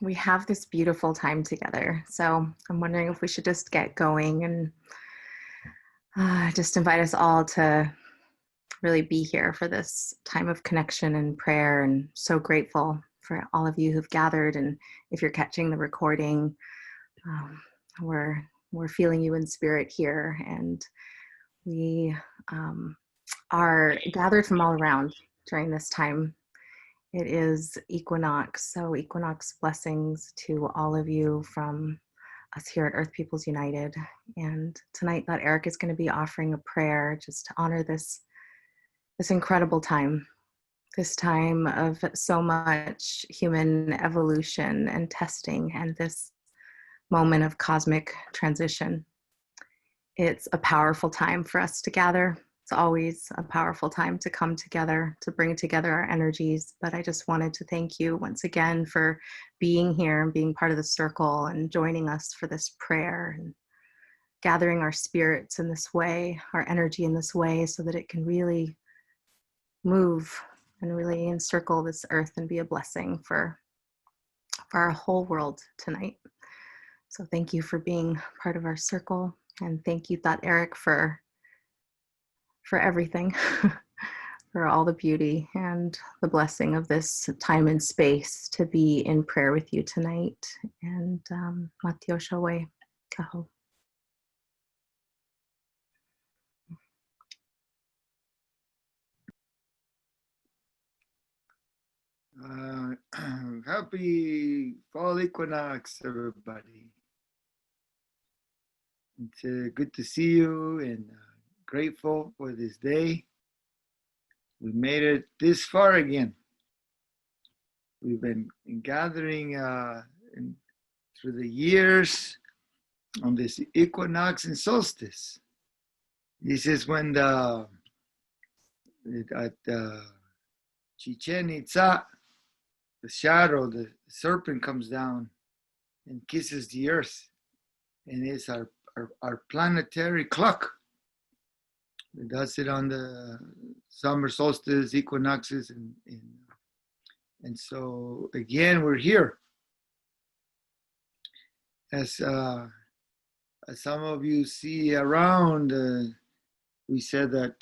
we have this beautiful time together. So I'm wondering if we should just get going and just invite us all to really be here for this time of connection and prayer. And so grateful for all of you who've gathered. And if you're catching the recording, um, we're feeling you in spirit here. And we are gathered from all around during this time. It is Equinox, so Equinox blessings to all of you from us here at Earth Peoples United. And tonight, Tat Erick is going to be offering a prayer just to honor this incredible time, this time of so much human evolution and testing, and this moment of cosmic transition. It's a powerful time for us to gather. It's always a powerful time to come together, to bring together our energies. But I just wanted to thank you once again for being here and being part of the circle and joining us for this prayer and gathering our spirits in this way, our energy in this way, so that it can really move and really encircle this earth and be a blessing for our whole world tonight. So thank you for being part of our circle. And thank you, Tat Erick, for everything, for all the beauty and the blessing of this time and space to be in prayer with you tonight. And Matiosha we kaho. Happy fall equinox, everybody. It's good to see you and grateful for this day. We made it this far again. We've been gathering through the years on this equinox and solstice. This is when at Chichen Itza, the shadow, the serpent comes down and kisses the earth. And it's our planetary clock. It does it on the summer solstice, equinoxes, and so again we're here. As some of you see around, we said that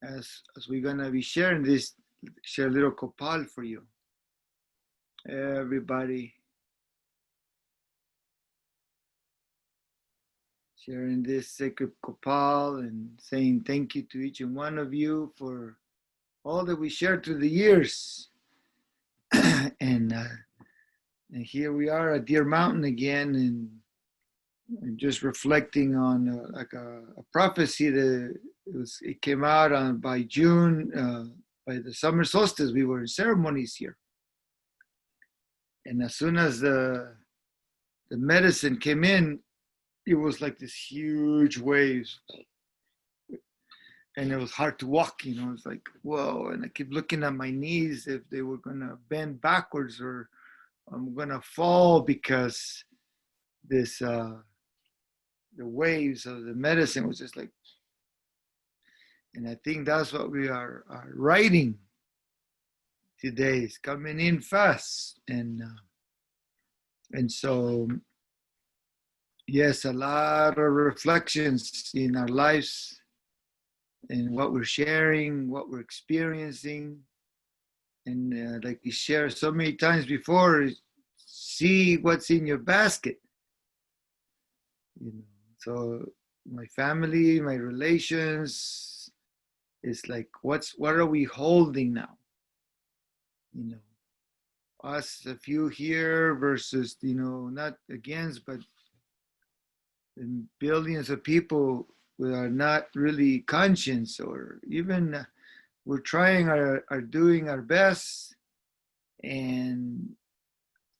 as we're gonna be sharing this, share a little kopal for you. Everybody sharing this sacred kopal and saying thank you to each and one of you for all that we shared through the years. and here we are at Deer Mountain again, and just reflecting on like a prophecy that it came out by June, by the summer solstice. We were in ceremonies here. And as soon as the medicine came in, it was like this huge waves. And it was hard to walk, it's like, whoa. And I keep looking at my knees if they were gonna bend backwards or I'm gonna fall, because this, the waves of the medicine was just like, and I think that's what we are writing today. It's coming in fast. And so, yes, a lot of reflections in our lives and what we're sharing, what we're experiencing. And like we shared so many times before, see what's in your basket. So my family, my relations, it's like, what are we holding now? Us, a few here versus, not against, but billions of people who are not really conscious, or even we're trying are doing our best, and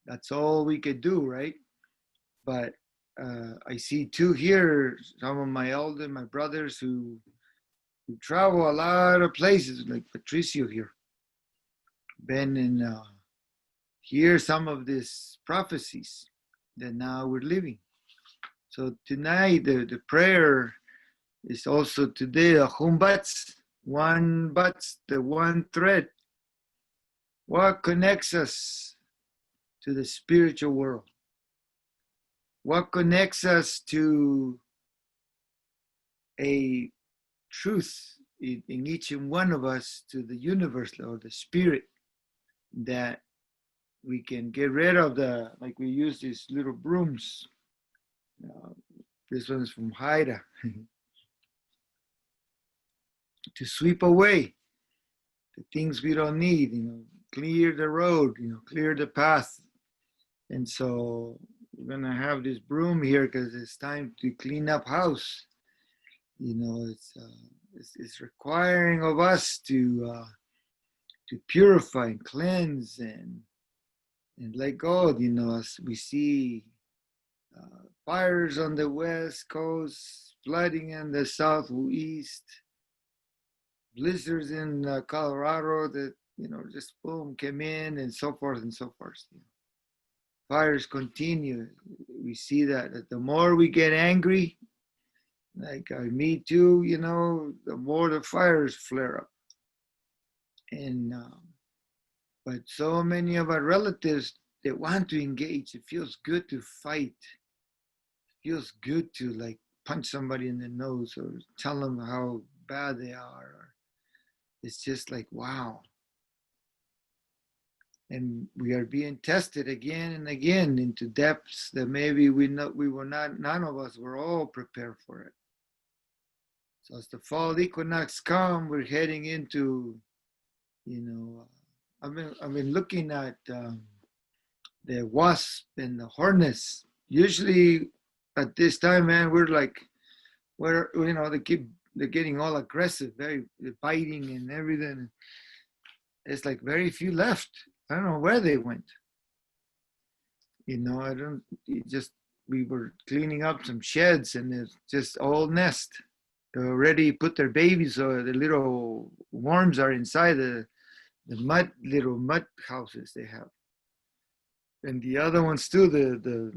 that's all we could do, right? But I see two here, some of my brothers who travel a lot of places, like Patricio here, been in hear some of these prophecies that now we're living. So tonight, the prayer is also today a humbats, one butts, the one thread. What connects us to the spiritual world? What connects us to a truth in each and one of us, to the universe or the spirit, that we can get rid of like we use these little brooms. This one's from Haida. To sweep away the things we don't need, clear the road, clear the path. And so we're gonna have this broom here because it's time to clean up house. It's requiring of us to purify and cleanse and let go. As we see fires on the west coast, flooding in the southeast, blizzards in Colorado that just boom came in, and so forth and so forth. Fires continue. We see that the more we get angry, like me too, the more the fires flare up. And but so many of our relatives, they want to engage. It feels good to fight. It feels good to like punch somebody in the nose or tell them how bad they are. It's just like, wow. And we are being tested again and again into depths that maybe none of us were all prepared for it. So as the fall equinox come, we're heading into, I've been looking at the wasp and the hornets. Usually at this time, man, they're getting all aggressive, very biting and everything. It's like very few left. I don't know where they went. We were cleaning up some sheds and it's just all nest. They already put their babies, so the little worms are inside the little mud houses they have. And the other ones too, the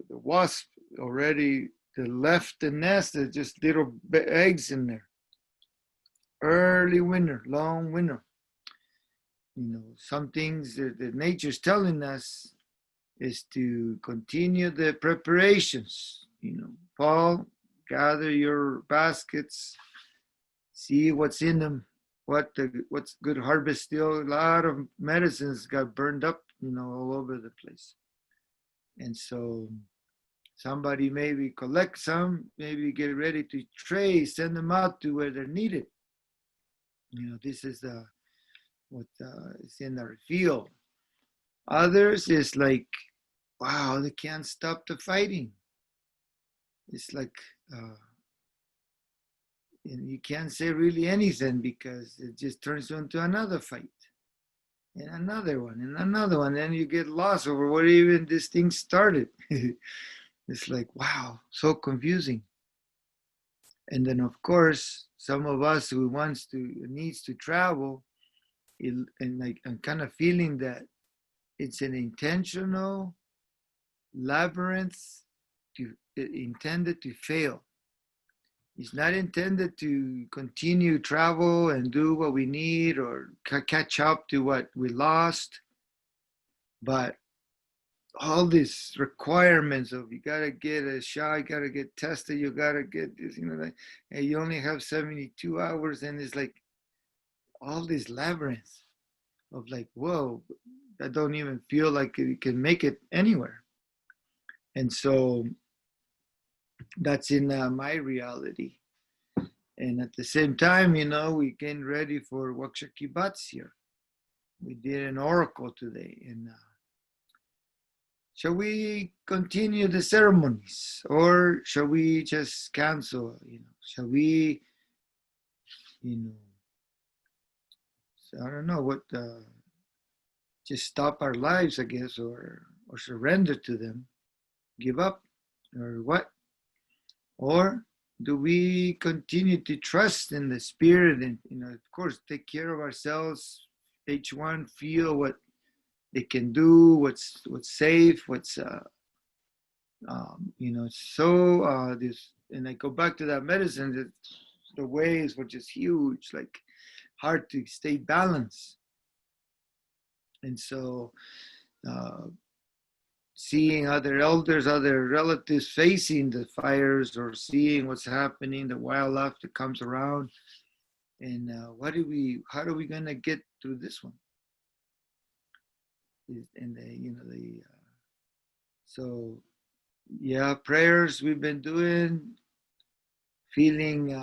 wasp already, they left the nest, there's just little eggs in there. Early winter, long winter. Some things that nature's telling us is to continue the preparations. Fall, gather your baskets, see what's in them, what's good harvest still. A lot of medicines got burned up, all over the place. And so somebody maybe collect some, maybe get ready to trade, send them out to where they're needed. This is what is in our field. Others is like, wow, they can't stop the fighting. It's like, and you can't say really anything because it just turns into another fight and another one and another one. And you get lost over where even this thing started. It's like, wow, so confusing. And then of course, some of us who needs to travel, and I'm kind of feeling that it's an intentional labyrinth intended to fail. It's not intended to continue travel and do what we need or catch up to what we lost, but all these requirements of you gotta get a shot, you gotta get tested, you gotta get this, and you only have 72 hours, and it's like all these labyrinths of like, whoa, I don't even feel like you can make it anywhere. And so that's in my reality. And at the same time, we getting ready for Wakjira here. We did an oracle today. And shall we continue the ceremonies or shall we just cancel? Shall we, I don't know what, just stop our lives, I guess, or surrender to them, give up, or what? Or do we continue to trust in the spirit and, of course, take care of ourselves, each one feel what they can do, what's safe, what's, this, and I go back to that medicine, that the waves were just huge, like hard to stay balanced. And so seeing other elders, other relatives facing the fires, or seeing what's happening, the wildlife that comes around, and how are we gonna get through this one? And so yeah, prayers we've been doing, feeling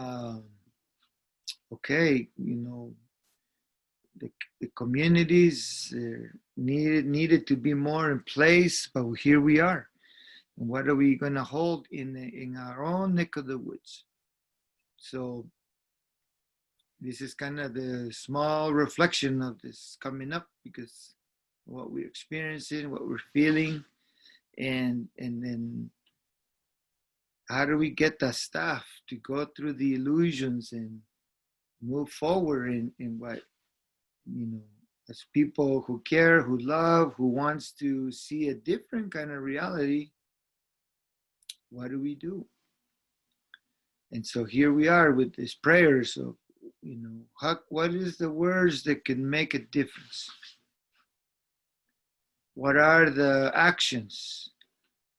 okay, the, the communities needed to be more in place, but here we are. And what are we going to hold in our own neck of the woods? So this is kind of the small reflection of this coming up, because what we're experiencing, what we're feeling, and then how do we get the staff to go through the illusions and move forward in what, as people who care, who love, who wants to see a different kind of reality. What do we do? And so here we are with this prayer. So, what is the words that can make a difference? What are the actions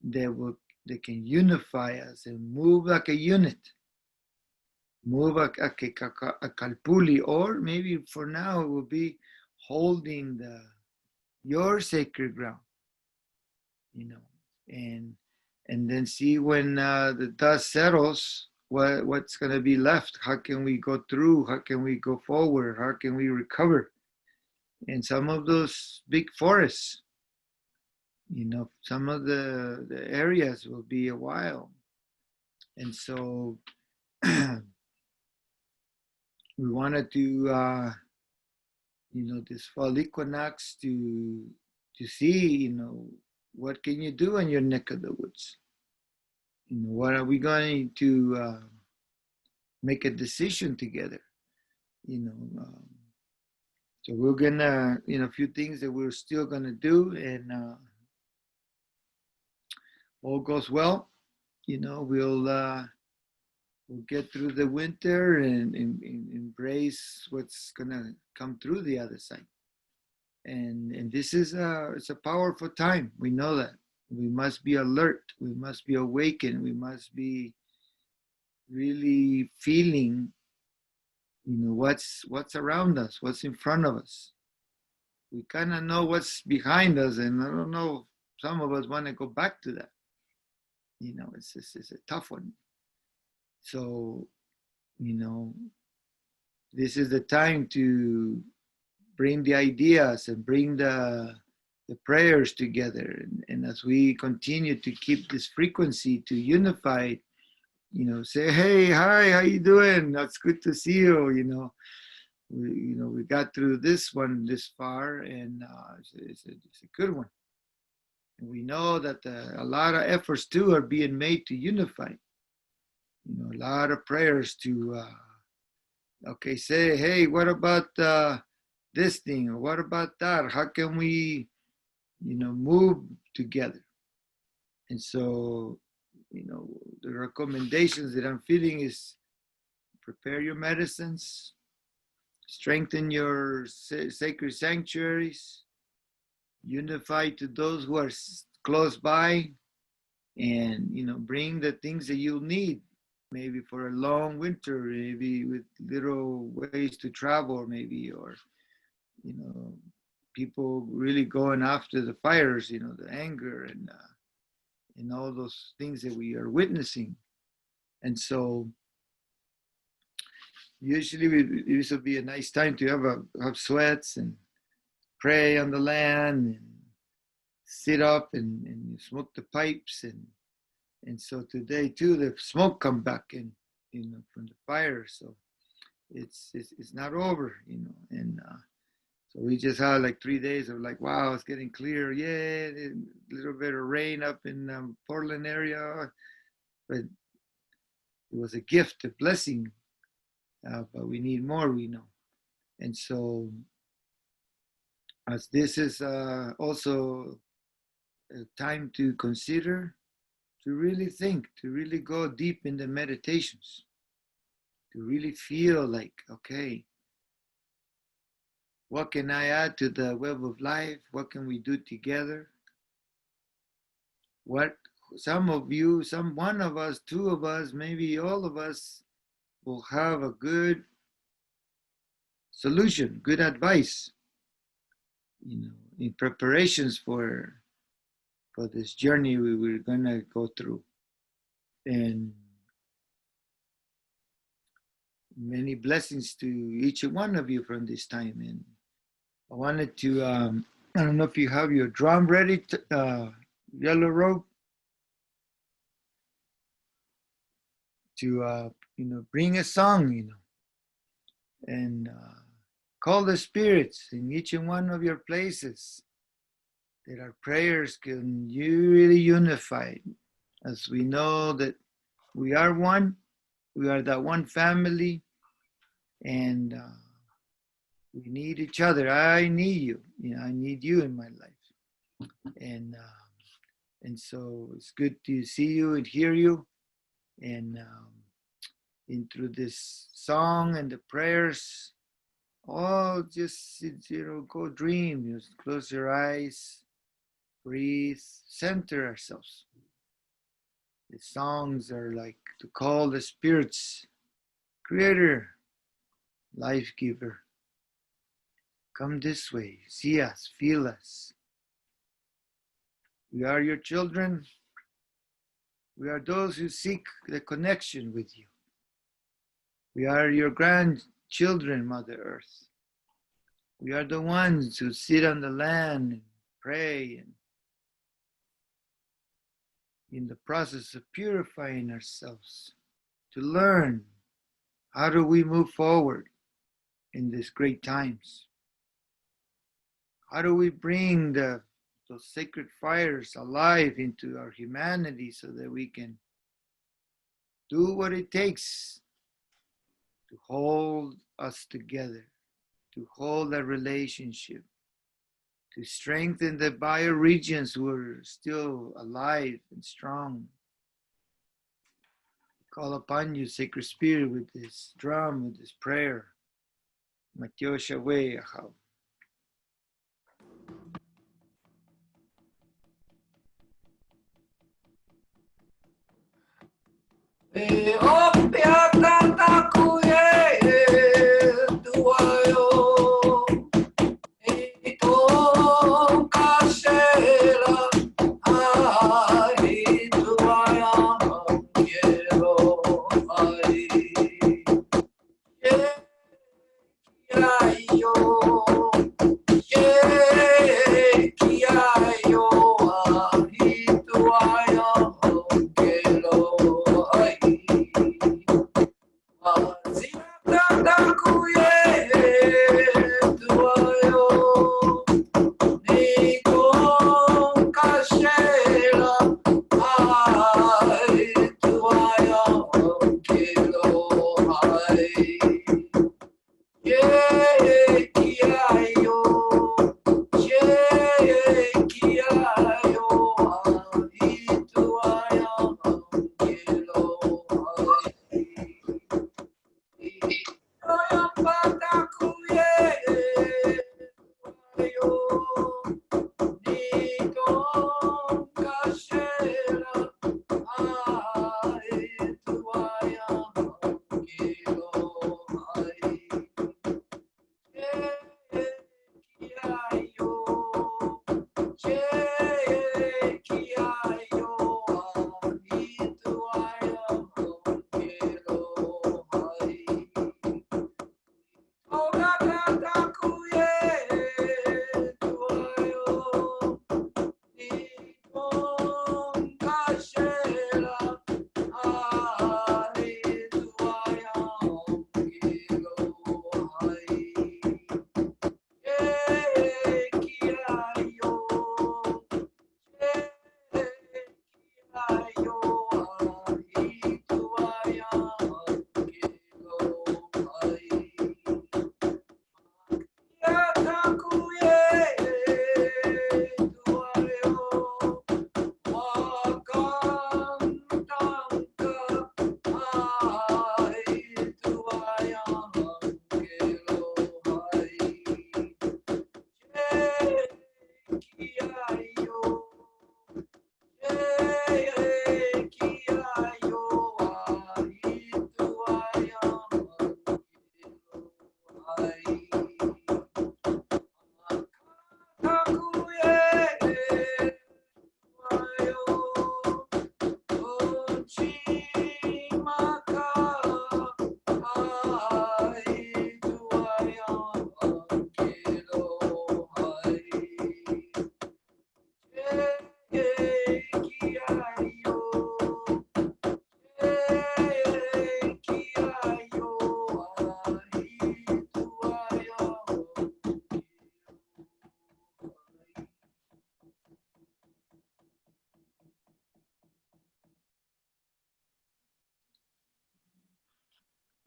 that can unify us and move like a unit? Move a kalpuli, or maybe for now it will be holding your sacred ground, and then see when the dust settles, what's going to be left. How can we go through? How can we go forward? How can we recover? And some of those big forests, some of the areas will be a while. And so we wanted to, this fall equinox to see, what can you do in your neck of the woods? What are we going to make a decision together? So we're gonna, a few things that we're still gonna do, and all goes well. We'll get through the winter and embrace what's gonna come through the other side. And this is it's a powerful time. We know that. We must be alert. We must be awakened. We must be really feeling, what's around us, what's in front of us. We kind of know what's behind us, and I don't know. Some of us want to go back to that. It's a tough one. So, this is the time to bring the ideas and bring the prayers together. And as we continue to keep this frequency to unify, say, hey, hi, how you doing? That's good to see you. We got through this one this far, and it's a good one. And we know that a lot of efforts too are being made to unify. A lot of prayers to, say, hey, what about this thing? Or what about that? How can we, move together? And so, the recommendations that I'm feeling is prepare your medicines, strengthen your sacred sanctuaries, unify to those who are close by, and, bring the things that you'll need, maybe for a long winter, maybe with little ways to travel, maybe, or, people really going after the fires, the anger and all those things that we are witnessing. And so usually this will be a nice time to have sweats and pray on the land and sit up and smoke the pipes. And so today too, the smoke come back in, from the fire. So it's not over, and so we just had like 3 days of like, wow, it's getting clear. Yeah, a little bit of rain up in Portland area, but it was a gift, a blessing. But we need more, we know. And so as this is also a time to consider, to really think, to really go deep in the meditations, to really feel like, okay, what can I add to the web of life? What can we do together? what some of you, one of us, two of us, maybe all of us will have a good solution, good advice, in preparations for this journey we're gonna go through. And many blessings to each one of you from this time. And I wanted to, I don't know if you have your drum ready, Yellow Robe, to, bring a song, and call the spirits in each and one of your places, that our prayers can really unify, as we know that we are one, we are that one family, and we need each other. I need you, I need you in my life, and so it's good to see you and hear you, and through this song and the prayers, just go dream, just close your eyes, breathe, center ourselves. The songs are like to call the spirits, creator, life giver. Come this way, see us, feel us. We are your children. We are those who seek the connection with you. We are your grandchildren, Mother Earth. We are the ones who sit on the land and pray, and in the process of purifying ourselves to learn how do we move forward in these great times. How do we bring those sacred fires alive into our humanity so that we can do what it takes to hold us together, to hold that relationship, to strengthen the bioregions who are still alive and strong. Call upon you, Sacred Spirit, with this drum, with this prayer. Matyosha Wakjira.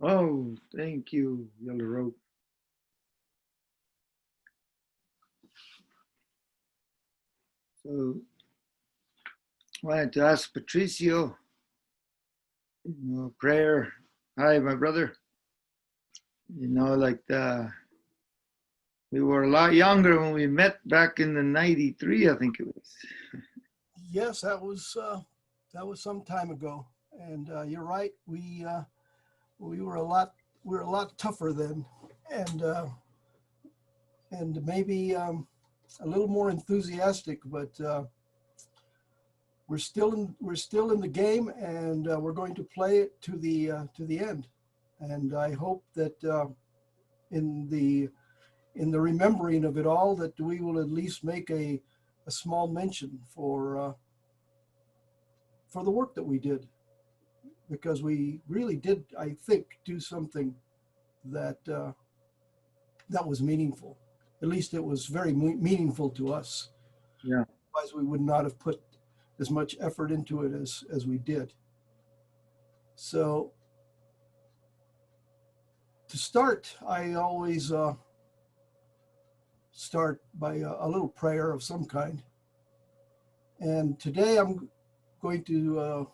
Oh, thank you, Yellow Rope. So I wanted to ask Patricio, prayer. Hi, my brother. Like we were a lot younger when we met back in the '93, I think it was. Yes, that was some time ago, and you're right. We were a lot tougher then, and and maybe a little more enthusiastic, but we're still in the game, and we're going to play it to the end. And I hope that in the remembering of it all, that we will at least make a small mention for the work that we did, because we really did, I think, do something that that was meaningful. At least it was very meaningful to us. Yeah. Otherwise, we would not have put as much effort into it as we did. So to start, I always start by a little prayer of some kind. And today I'm going to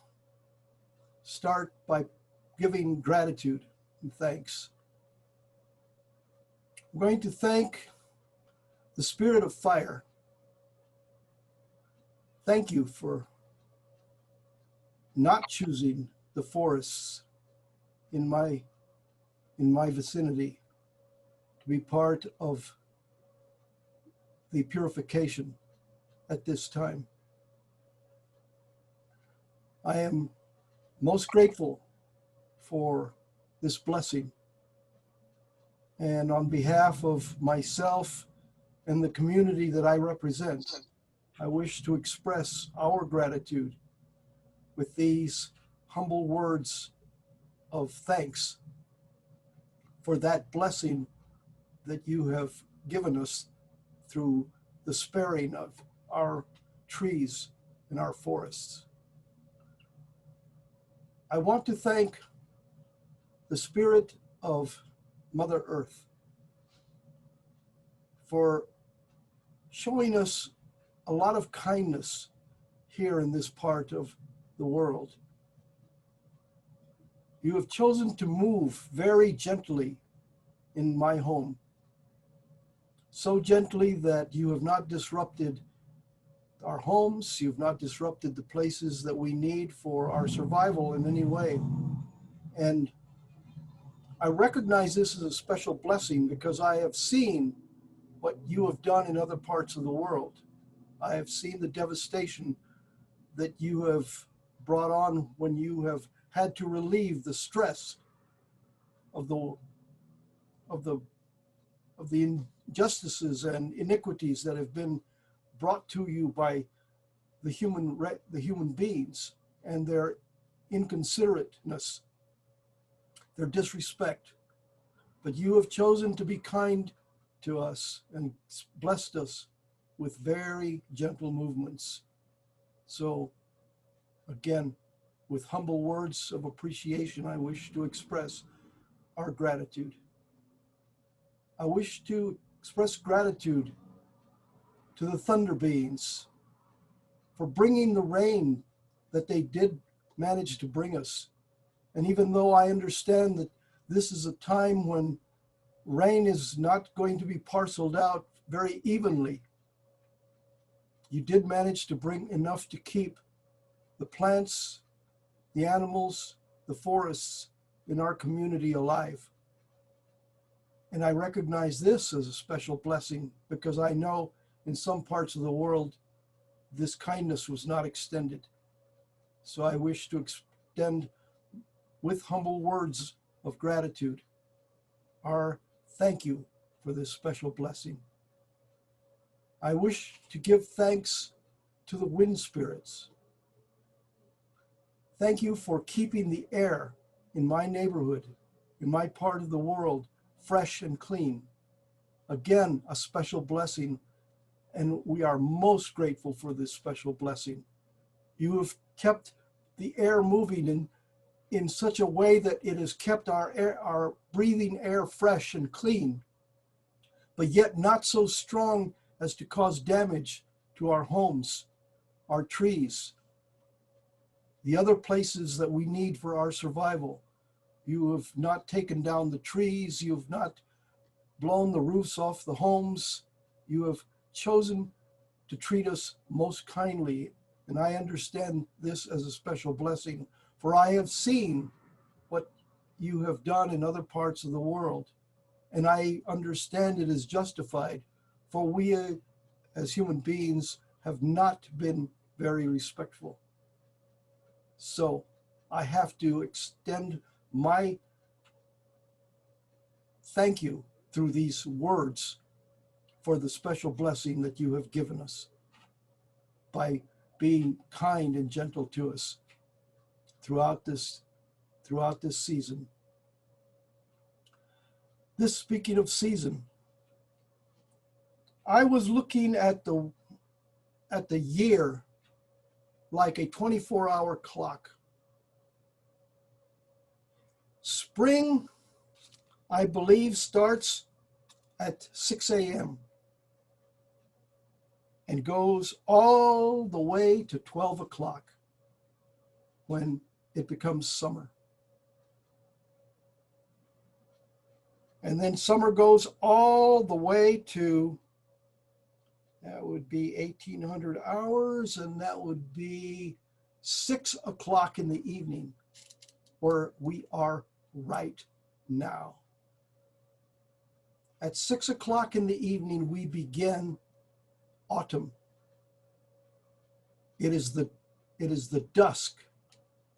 start by giving gratitude and thanks. I'm going to thank the spirit of fire. Thank you for not choosing the forests in my vicinity to be part of the purification at this time. I am most grateful for this blessing. And on behalf of myself and the community that I represent, I wish to express our gratitude with these humble words of thanks for that blessing that you have given us through the sparing of our trees and our forests. I want to thank the spirit of Mother Earth for showing us a lot of kindness here in this part of the world. You have chosen to move very gently in my home, so gently that you have not disrupted our homes, you've not disrupted the places that we need for our survival in any way. And I recognize this as a special blessing because I have seen what you have done in other parts of the world. I have seen the devastation that you have brought on when you have had to relieve the stress of the injustices and iniquities that have been brought to you by the human beings and their inconsiderateness, their disrespect. But you have chosen to be kind to us and blessed us with very gentle movements. So again, with humble words of appreciation, I wish to express our gratitude. I wish to express gratitude to the thunder beings for bringing the rain that they did manage to bring us. And even though I understand that this is a time when rain is not going to be parceled out very evenly, you did manage to bring enough to keep the plants, the animals, the forests in our community alive. And I recognize this as a special blessing because I know in some parts of the world, this kindness was not extended. So I wish to extend with humble words of gratitude our thank you for this special blessing. I wish to give thanks to the wind spirits. Thank you for keeping the air in my neighborhood, in my part of the world, fresh and clean. Again, a special blessing, and we are most grateful for this special blessing. You have kept the air moving in such a way that it has kept our breathing air fresh and clean, but yet not so strong as to cause damage to our homes, our trees, the other places that we need for our survival. You have not taken down the trees. You have not blown the roofs off the homes. You have chosen to treat us most kindly. And I understand this as a special blessing, for I have seen what you have done in other parts of the world. And I understand it is justified, for we as human beings have not been very respectful. So I have to extend my thank you through these words for the special blessing that you have given us by being kind and gentle to us throughout this season. This, speaking of season, I was looking at the year like a 24-hour clock. Spring, I believe, starts at 6 a.m. and goes all the way to 12 o'clock when it becomes summer. And then summer goes all the way to, that would be 1800 hours, and that would be 6 o'clock in the evening, where we are right now. At 6 o'clock in the evening, we begin autumn. It is the dusk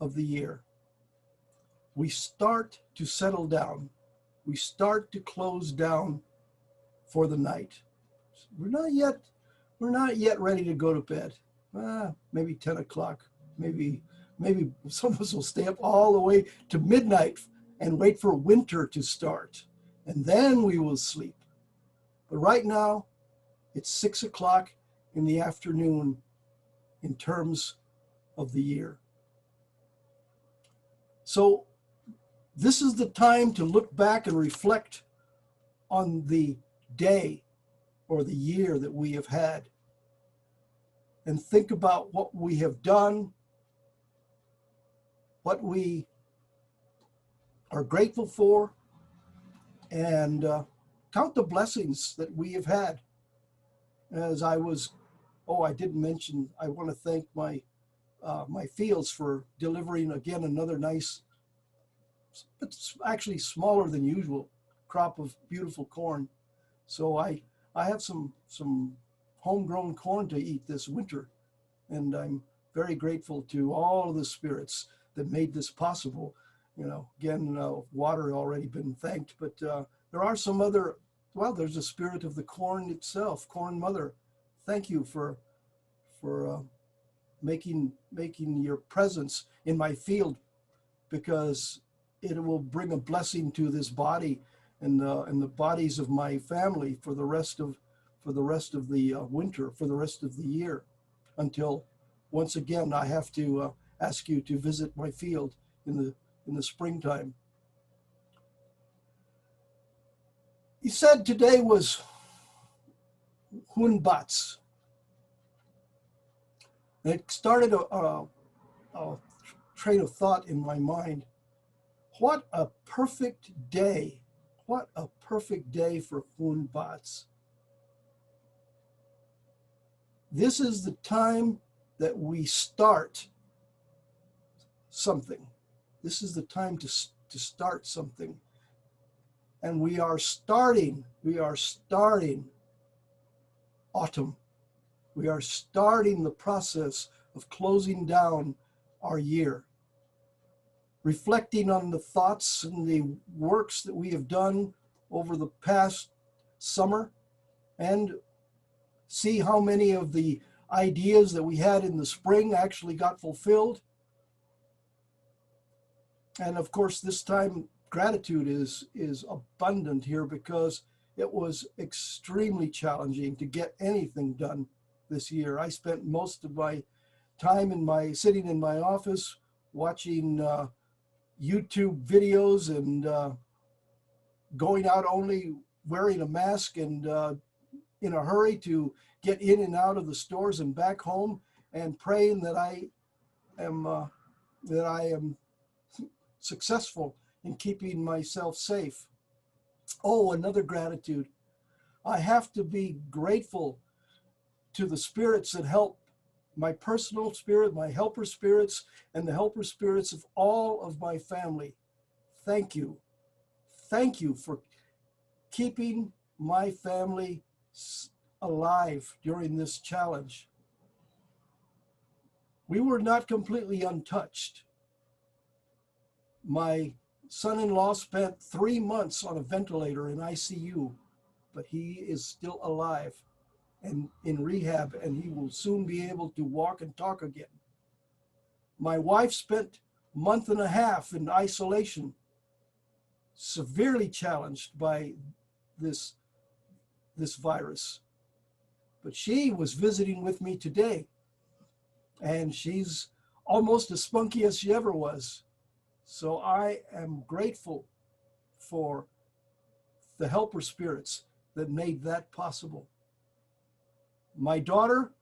of the year. We start to settle down. We start to close down for the night. We're not yet ready to go to bed. Maybe 10 o'clock. Maybe some of us will stay up all the way to midnight and wait for winter to start, and then we will sleep. But right now, it's 6 o'clock in the afternoon in terms of the year. So this is the time to look back and reflect on the day or the year that we have had, and think about what we have done, what we are grateful for, and count the blessings that we have had. As I didn't mention, I want to thank my fields for delivering again another nice, but actually smaller than usual, crop of beautiful corn. So I have some homegrown corn to eat this winter, and I'm very grateful to all of the spirits that made this possible. Again, water already been thanked, but there are some other. Well, there's a spirit of the corn itself, Corn Mother. Thank you for making your presence in my field, because it will bring a blessing to this body and the bodies of my family for the rest of the winter, for the rest of the year, until once again I have to ask you to visit my field in the springtime. He said today was Hunbats. And it started a train of thought in my mind. What a perfect day. What a perfect day for Hunbats. This is the time that we start something. This is the time to start something. And we are starting autumn. We are starting the process of closing down our year, reflecting on the thoughts and the works that we have done over the past summer, and see how many of the ideas that we had in the spring actually got fulfilled. And of course, this time gratitude is abundant here, because it was extremely challenging to get anything done this year. I spent most of my time sitting in my office watching YouTube videos and going out only wearing a mask and in a hurry to get in and out of the stores and back home, and praying that I am successful in keeping myself safe. Oh, another gratitude. I have to be grateful to the spirits that help, my personal spirit, my helper spirits, and the helper spirits of all of my family. Thank you. Thank you for keeping my family alive during this challenge. We were not completely untouched. My son-in-law spent 3 months on a ventilator in ICU, but he is still alive and in rehab, and he will soon be able to walk and talk again. My wife spent a month and a half in isolation, severely challenged by this virus. But she was visiting with me today, and she's almost as spunky as she ever was. So I am grateful for the helper spirits that made that possible. My daughter,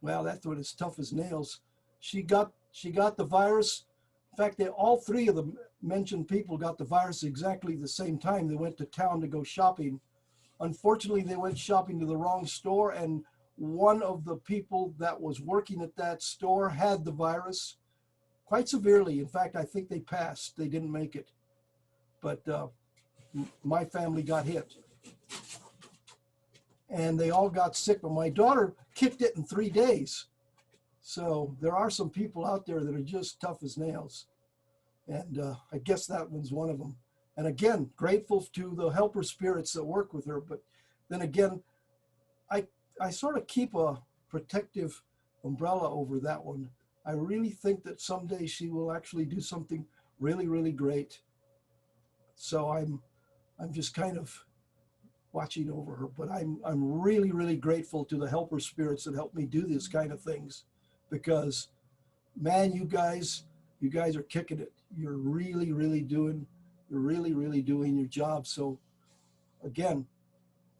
well, that one is tough as nails. She got the virus. In fact, all three of the mentioned people got the virus exactly the same time. They went to town to go shopping. Unfortunately, they went shopping to the wrong store, and one of the people that was working at that store had the virus quite severely. In fact, I think they passed. They didn't make it. But my family got hit. And they all got sick, but my daughter kicked it in 3 days. So there are some people out there that are just tough as nails. And I guess that one's one of them. And again, grateful to the helper spirits that work with her. But then again, I sort of keep a protective umbrella over that one. I really think that someday she will actually do something really, really great. So I'm just kind of watching over her, but I'm really, really grateful to the helper spirits that help me do these kind of things, because man, you guys are kicking it. You're really, really doing your job. So again,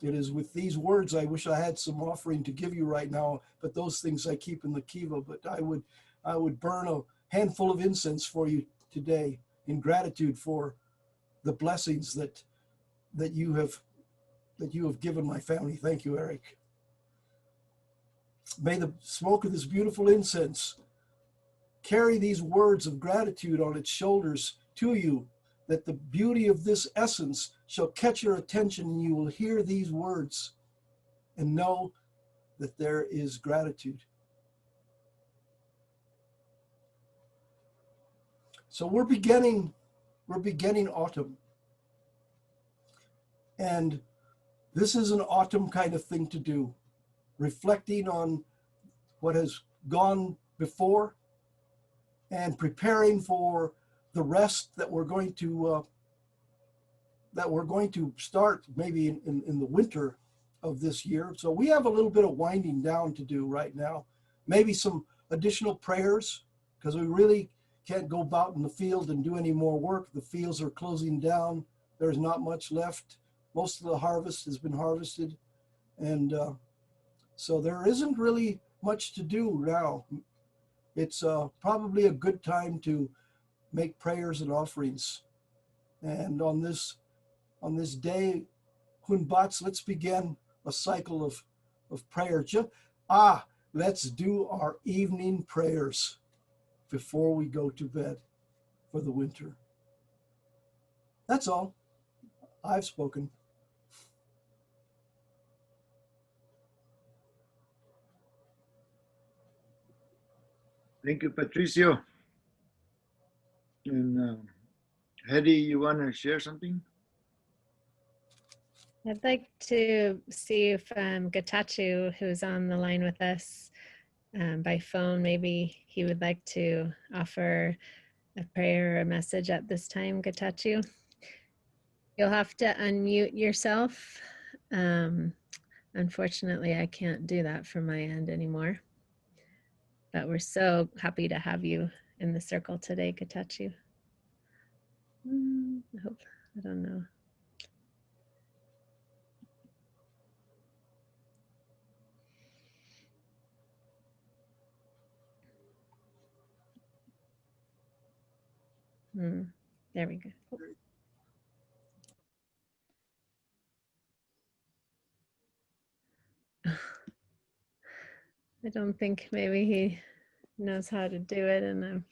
it is with these words, I wish I had some offering to give you right now, but those things I keep in the kiva. But I would burn a handful of incense for you today in gratitude for the blessings that you have given my family. Thank you, Eric. May the smoke of this beautiful incense carry these words of gratitude on its shoulders to you, that the beauty of this essence shall catch your attention, and you will hear these words and know that there is gratitude. So we're beginning autumn. And this is an autumn kind of thing to do, reflecting on what has gone before and preparing for the rest that we're going to start maybe in the winter of this year. So we have a little bit of winding down to do right now, maybe some additional prayers, because we really can't go out in the field and do any more work. The fields are closing down. There's not much left. Most of the harvest has been harvested. And so there isn't really much to do now. It's probably a good time to make prayers and offerings. And on this day, Hunbats, let's begin a cycle of prayer. Let's do our evening prayers before we go to bed for the winter. That's all. I've spoken. Thank you, Patricio. And Heddi, you want to share something? I'd like to see if Getachew, who's on the line with us by phone, maybe he would like to offer a prayer or a message at this time, Getachew. You'll have to unmute yourself. Unfortunately, I can't do that from my end anymore. But we're so happy to have you in the circle today, Getachew. I hope, I don't know. There we go. I don't think maybe he knows how to do it, and I'm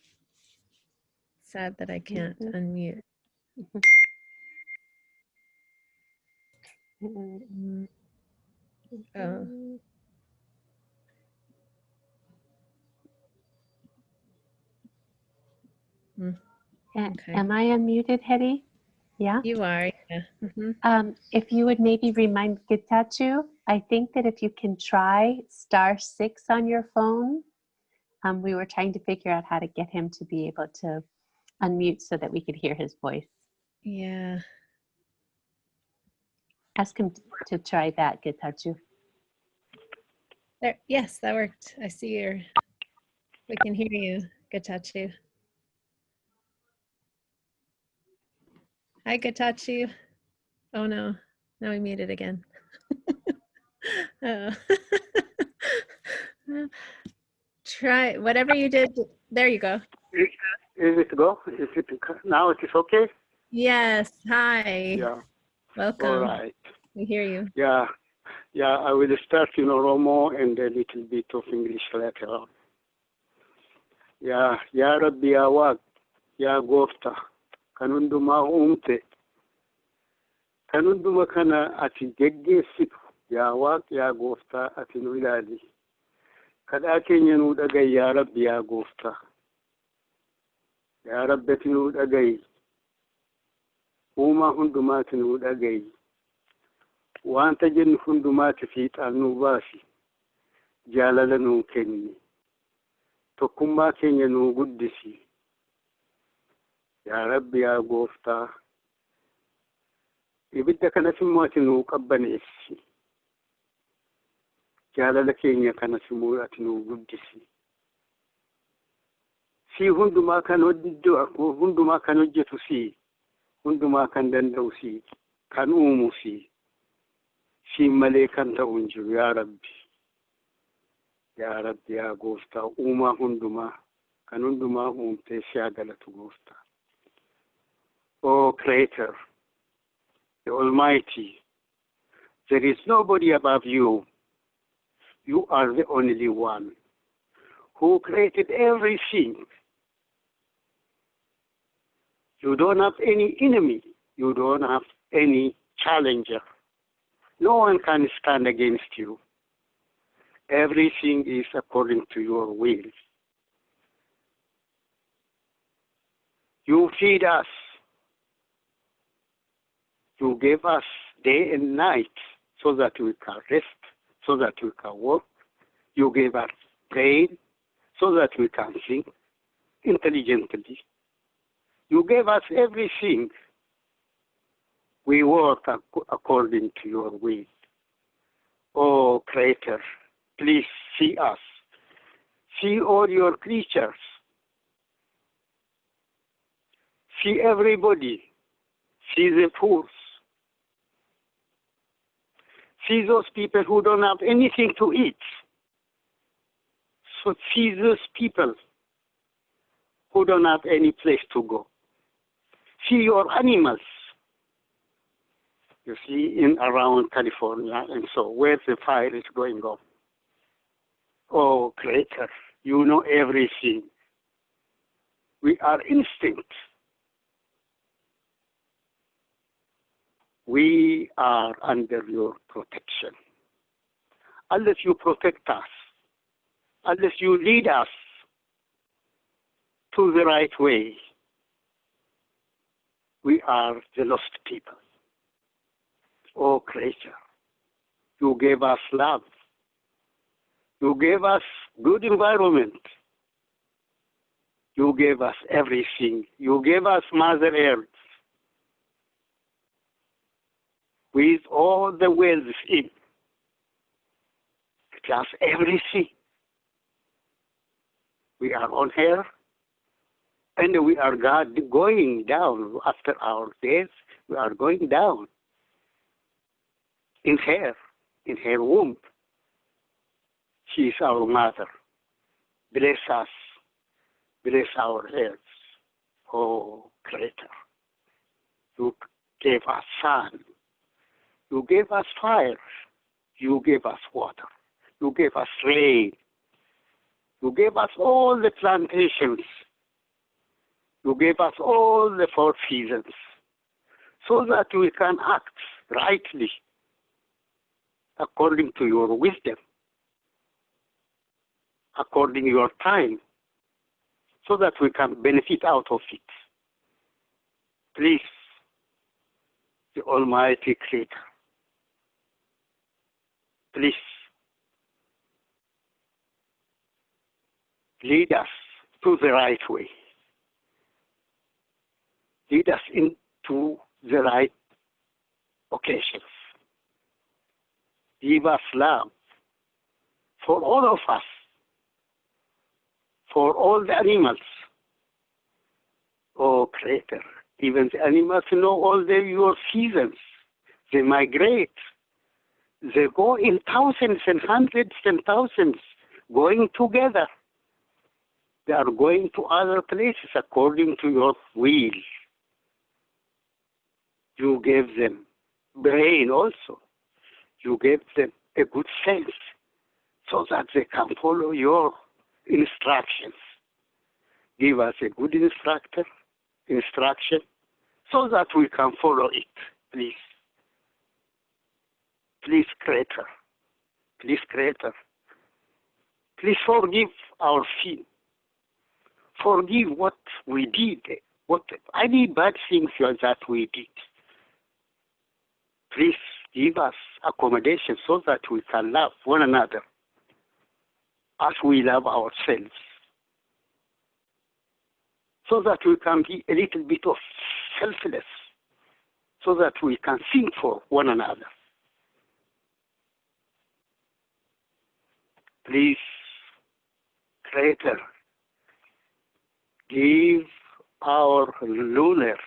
sad that I can't unmute. Oh. Okay. Am I unmuted, Heddi? Yeah. You are, yeah. If you would maybe remind Getachew, I think that if you can try *6 on your phone, we were trying to figure out how to get him to be able to unmute so that we could hear his voice. Yeah. Ask him to try that, Getachew. There, yes, that worked. I see we can hear you, Getachew. Hi, Getachew. Oh no, now we muted again. Oh. Try whatever you did. There you go. Is it go? Is it now? It is okay. Yes. Hi. Yeah. Welcome. All right. We hear you. Yeah. Yeah. I will start in Oromo and a little bit of English later on. Yeah. Ya Rabbi ya Waq, ya Gofta, kanunduma umte, kanunduma kana ati geggeessitu, ya Waq ya Gofta ati nu ilaali. Kadhaa keenya nuu dhaga'i yaa Rabbi yaa Gooftaa. Yaa Rabbi ati nuu dhaga'i. Uumaa hundumaati nuu dhaga'i. Wanta jennu hundumaati fiixaan nuu baasi. Jaalala nuu kenni. Tokkummaa keenya nuu guddisi. Yaa Rabbi yaa Gooftaa. Ibidda kanas immoo ati nuu qabbaneessi. Jaalala keenya kanas immoo ati nuu guddisi. Si hundumaa kan hojjetu si, hundumaa kan danda'u si, kan uumu si malee kan ta'u hin jiru yaa Rabbi. Yaa Rabbi yaa Gooftaa uumaa hundumaa kan hundumaa uumtee si haa galatu Gooftaa. Oh Creator, the Almighty, there is nobody above you. You are the only one who created everything. You don't have any enemy. You don't have any challenger. No one can stand against you. Everything is according to your will. You feed us. You gave us day and night so that we can rest, so that we can work. You gave us brain so that we can think intelligently. You gave us everything. We work according to your will. Oh, Creator, please see us. See all your creatures. See everybody. See the poor. See those people who don't have anything to eat. So see those people who don't have any place to go. See your animals. You see, in around California and so where the fire is going on. Oh, Creator, you know everything. We are instinct. We are under your protection. Unless you protect us, unless you lead us to the right way, we are the lost people. Oh, Creator, you gave us love. You gave us good environment. You gave us everything. You gave us Mother Earth with all the wells in, plus everything. We are on here, And we are going down after our death. We are going down in her womb. She is our mother. Bless us. Bless our heads. Oh, Creator. You gave us sun. You gave us fire. You gave us water. You gave us rain. You gave us all the plantations. You gave us all the 4 seasons so that we can act rightly according to your wisdom, according to your time, so that we can benefit out of it. Please, the Almighty Creator, please lead us to the right way. Lead us into the right occasions. Give us love for all of us, for all the animals. Oh, Creator, even the animals know all your seasons. They migrate. They go in thousands and hundreds and thousands, going together. They are going to other places according to your will. You gave them brain also. You gave them a good sense so that they can follow your instructions. Give us a good instruction so that we can follow it, please. Please, Creator. Please, Creator. Please forgive our sin. Forgive what we did, any bad things that we did. Please give us accommodation so that we can love one another as we love ourselves. So that we can be a little bit of selfless. So that we can think for one another. Please, Creator, give our rulers,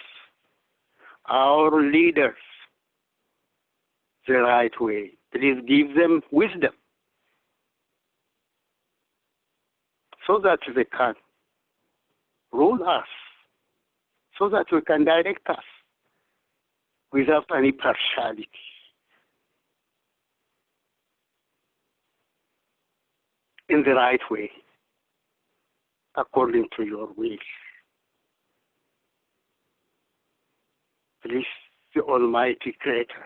our leaders, the right way. Please give them wisdom so that they can rule us, so that we can direct us without any partiality. In the right way, according to your will. Please, the Almighty Creator,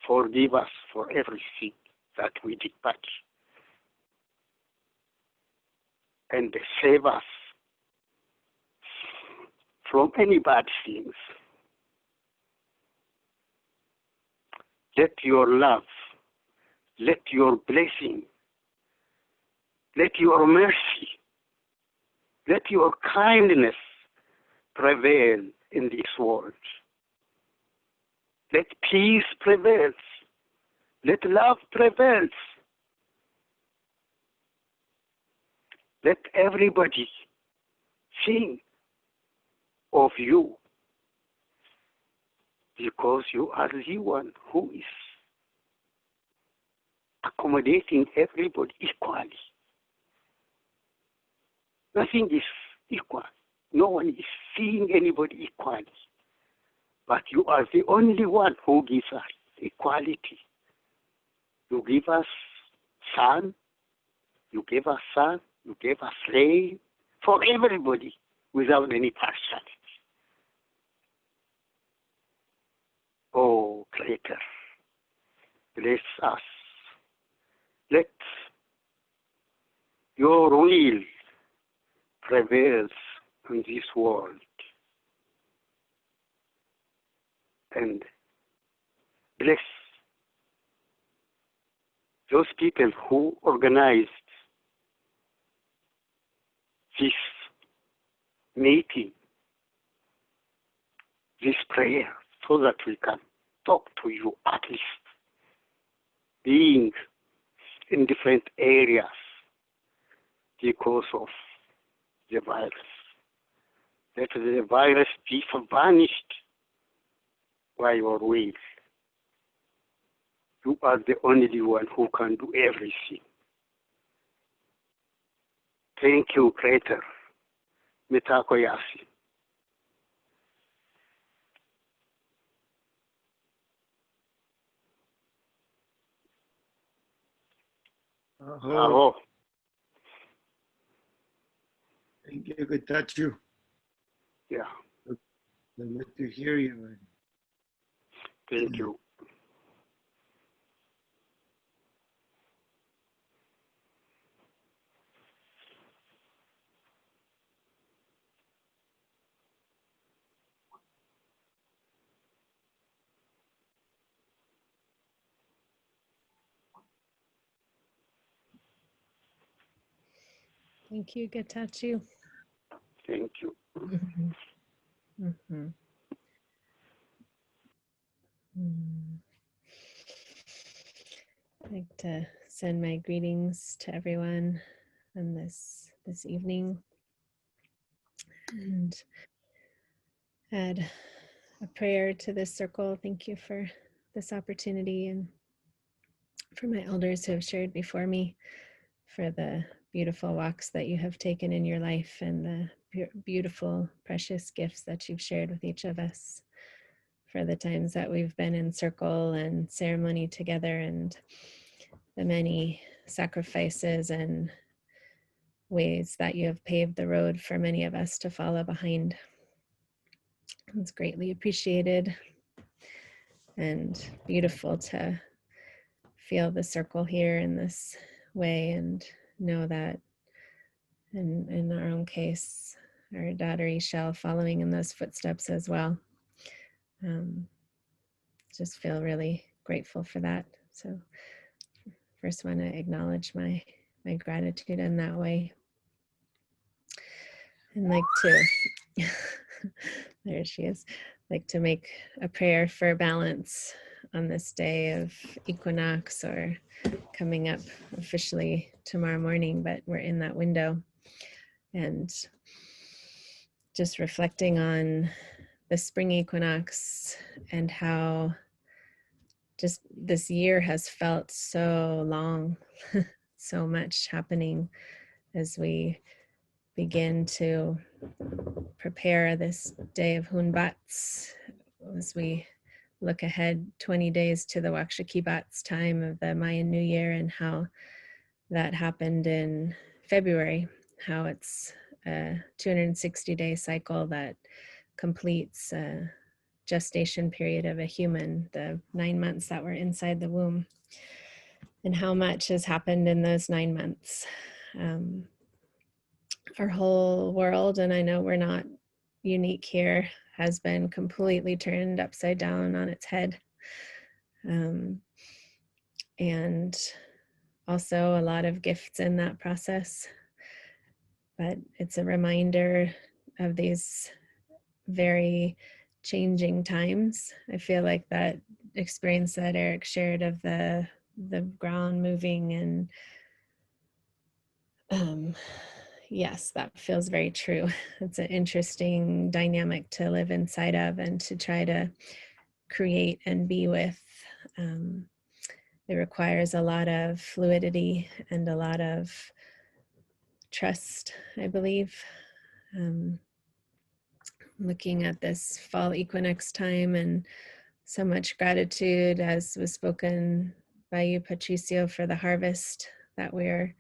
forgive us for everything that we did bad. And save us from any bad things. Let your love, let your blessing, let your mercy, let your kindness prevail in this world. Let peace prevail. Let love prevail. Let everybody think of you, because you are the one who is accommodating everybody equally. Nothing is equal. No one is seeing anybody equally. But you are the only one who gives us equality. You give us sun, you gave us sun, you gave us rain for everybody without any partiality. Oh, Creator, bless us. Let your will prevail in this world. And bless those people who organized this meeting, this prayer, so that we can talk to you at least, being in different areas because of the virus. Let the virus be vanished by your will. You are the only one who can do everything. Thank you, Creator. Mitako Yasi. Aho. Thank you, Getachew. Yeah, Good to hear you. thank you. Thank you, Getachew. Thank you. Mhm. Mhm. Mm. I'd like to send my greetings to everyone on this evening, and add a prayer to this circle. Thank you for this opportunity, and for my elders who have shared before me, for the beautiful walks that you have taken in your life, and the beautiful, precious gifts that you've shared with each of us, for the times that we've been in circle and ceremony together, and the many sacrifices and ways that you have paved the road for many of us to follow behind. It's greatly appreciated and beautiful to feel the circle here in this way, and know that in our own case, our daughter Ishel following in those footsteps as well. Just feel really grateful for that. So first want to acknowledge my gratitude in that way. And like to, there she is, like to make a prayer for balance on this day of equinox, or coming up officially tomorrow morning, but we're in that window. And just reflecting on the spring equinox and how just this year has felt so long, so much happening as we begin to prepare this day of Hunbats, as we look ahead 20 days to the Wakshakibats time of the Mayan New Year, and how that happened in February, how it's a 260-day cycle that completes a gestation period of a human, the 9 months that were inside the womb, and how much has happened in those 9 months. Our whole world, and I know we're not unique here, has been completely turned upside down on its head. And also a lot of gifts in that process. But it's a reminder of these very changing times. I feel like that experience that Eric shared of the ground moving, and yes, that feels very true. It's an interesting dynamic to live inside of and to try to create and be with. It requires a lot of fluidity and a lot of trust, I believe. Looking at this fall equinox time, and so much gratitude, as was spoken by you, Patricio, for the harvest that we're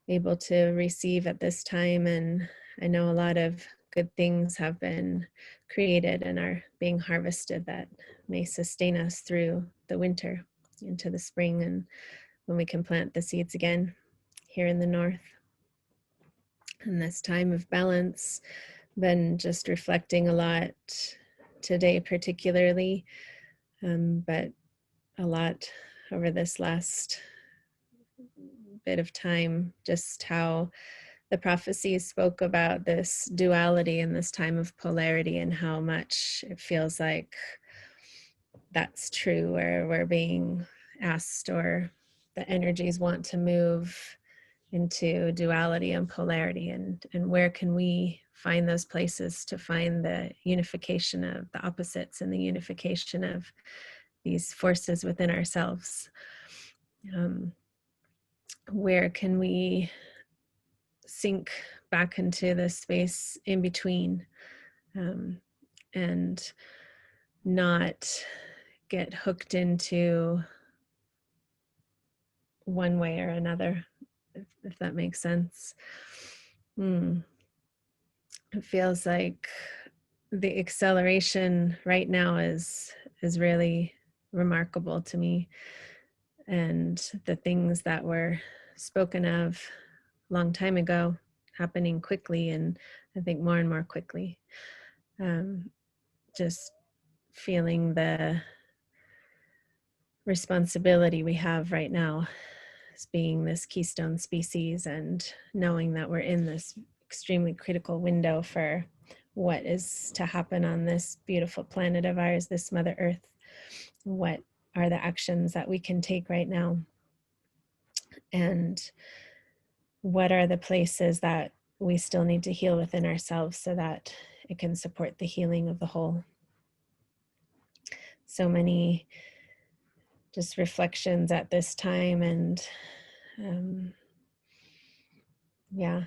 able to receive at this time. And I know a lot of good things have been created and are being harvested that may sustain us through the winter into the spring, and when we can plant the seeds again here in the north. And this time of balance, been just reflecting a lot today particularly, but a lot over this last bit of time, just how the prophecies spoke about this duality and this time of polarity, and how much it feels like that's true, where we're being asked, or the energies want to move into duality and polarity, and where can we find those places to find the unification of the opposites and the unification of these forces within ourselves. Where can we sink back into the space in between, and not get hooked into one way or another, if that makes sense. It feels like the acceleration right now is really remarkable to me, and the things that were spoken of a long time ago happening quickly, and I think more and more quickly. Just feeling the responsibility we have right now as being this keystone species, and knowing that we're in this extremely critical window for what is to happen on this beautiful planet of ours, this Mother Earth. What are the actions that we can take right now? And what are the places that we still need to heal within ourselves so that it can support the healing of the whole? So many just reflections at this time, and yeah,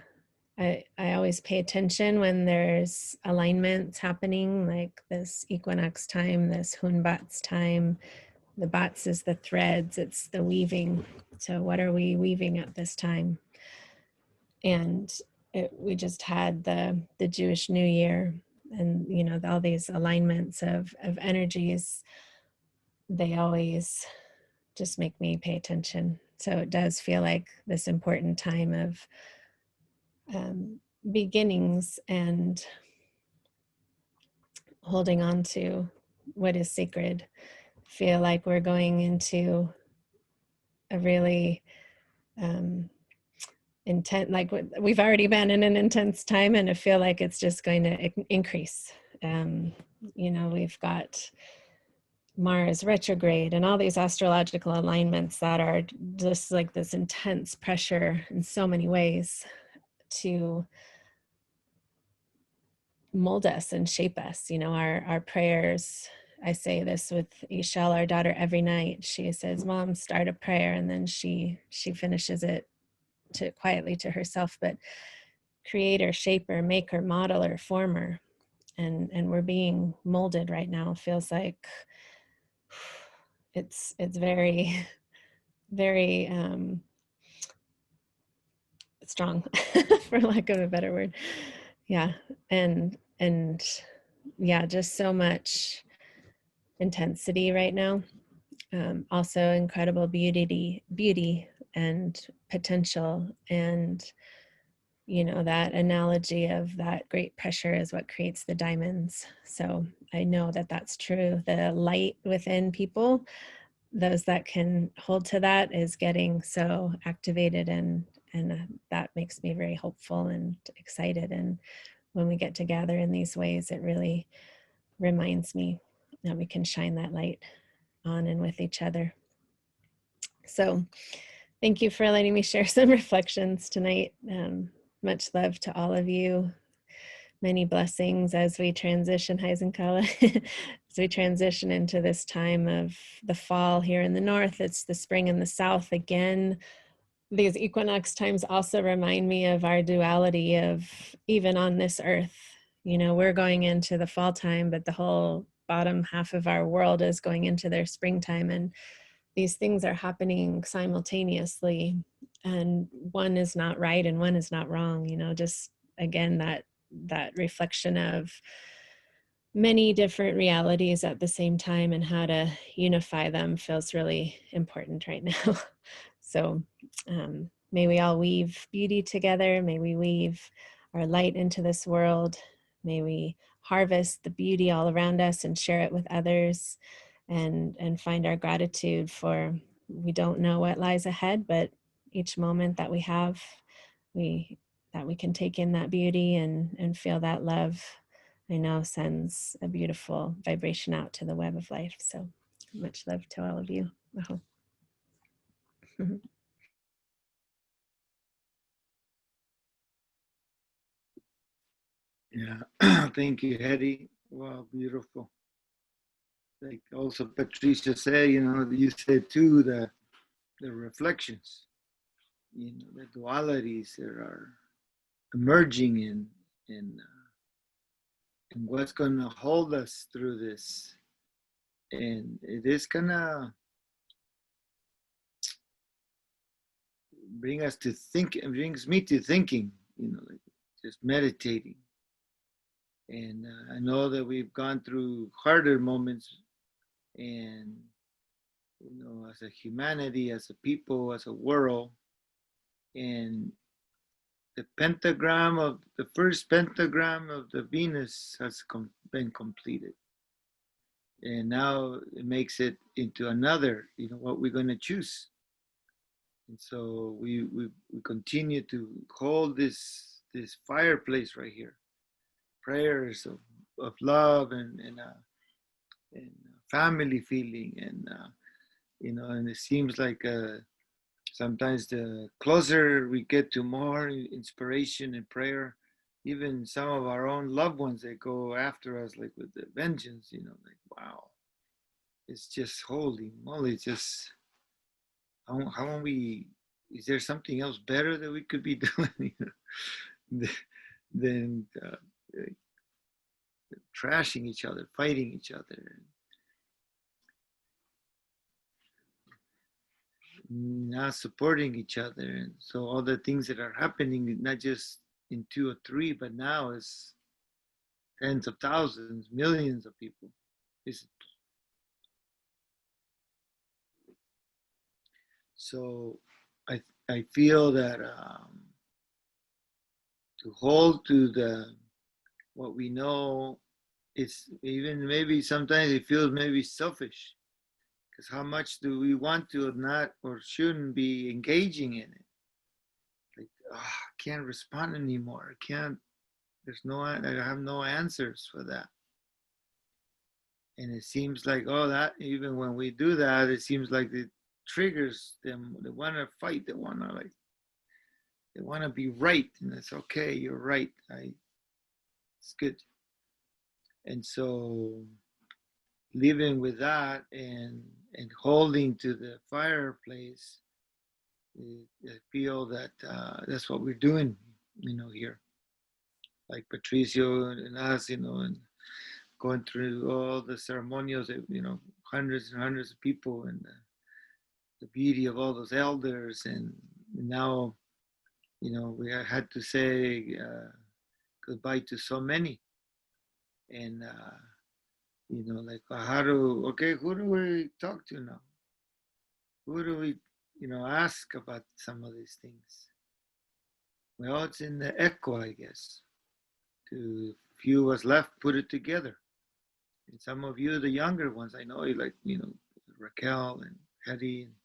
I always pay attention when there's alignments happening, like this equinox time, this Hunbat's time. The bats is the threads, it's the weaving. So what are we weaving at this time? And we just had the Jewish New Year, and you know, all these alignments of energies, they always just make me pay attention. So it does feel like this important time of beginnings and holding on to what is sacred. Feel like we're going into a really intense, like we've already been in an intense time, and I feel like it's just going to increase. You know, we've got Mars retrograde and all these astrological alignments that are just like this intense pressure in so many ways to mold us and shape us. You know, our prayers, I say this with Ishel, our daughter, every night. She says, Mom, start a prayer, and then she finishes it quietly to herself, but creator, shaper, maker, modeler, former. And we're being molded right now. Feels like it's very, very strong, for lack of a better word. Yeah. And yeah, just so much intensity right now. Also incredible beauty and potential. And, you know, that analogy of that great pressure is what creates the diamonds. So I know that that's true. The light within people, those that can hold to that, is getting so activated, and that makes me very hopeful and excited. And when we get together in these ways, it really reminds me that we can shine that light on and with each other. So thank you for letting me share some reflections tonight. Much love to all of you. Many blessings as we transition, Heisenkala, as we transition into this time of the fall here in the north. It's the spring in the south again. These equinox times also remind me of our duality of, even on this earth, you know, we're going into the fall time, but the whole bottom half of our world is going into their springtime, and these things are happening simultaneously, and one is not right and one is not wrong. You know, just again, that reflection of many different realities at the same time, and how to unify them feels really important right now. So may we all weave beauty together. May we weave our light into this world. May we harvest the beauty all around us and share it with others, and find our gratitude for, we don't know what lies ahead, but each moment that we have, that we can take in that beauty and feel that love, I know sends a beautiful vibration out to the web of life. So much love to all of you. Yeah, thank you, Hetty. Wow, beautiful. Like also Patricia said, you said too, the reflections, the dualities that are emerging in what's going to hold us through this. And it is going to bring us to think, it brings me to thinking, like just meditating. And I know that we've gone through harder moments, and as a humanity, as a people, as a world, and the first pentagram of the Venus has been completed, and now it makes it into another. What we're going to choose, and so we continue to hold this fireplace right here, prayers of love and family feeling, and it seems like sometimes the closer we get to more inspiration and prayer, even some of our own loved ones, they go after us like with the vengeance, like, wow, it's just holy moly, it's just, how are we, is there something else better that we could be doing than trashing each other, fighting each other, not supporting each other? And so all the things that are happening, not just in 2 or 3, but now it's tens of thousands, millions of people. So I feel that to hold to what we know, it's even maybe sometimes it feels maybe selfish, because how much do we want to or not or shouldn't be engaging in it? Like, I can't respond anymore. I can't. I have no answers for that. And it seems like, that even when we do that, it seems like it triggers them. They want to fight. They want to be right, and it's okay. You're right. It's good. And so living with that and holding to the fireplace, I feel that that's what we're doing, here. Like Patricio and us, and going through all the ceremonials, hundreds and hundreds of people, and the beauty of all those elders. And now, we had to say goodbye to so many. And, like, who do we talk to now? Who do we, ask about some of these things? Well, it's in the echo, I guess. To few of us left, put it together. And some of you, the younger ones, I know, like, Raquel and Hetty and,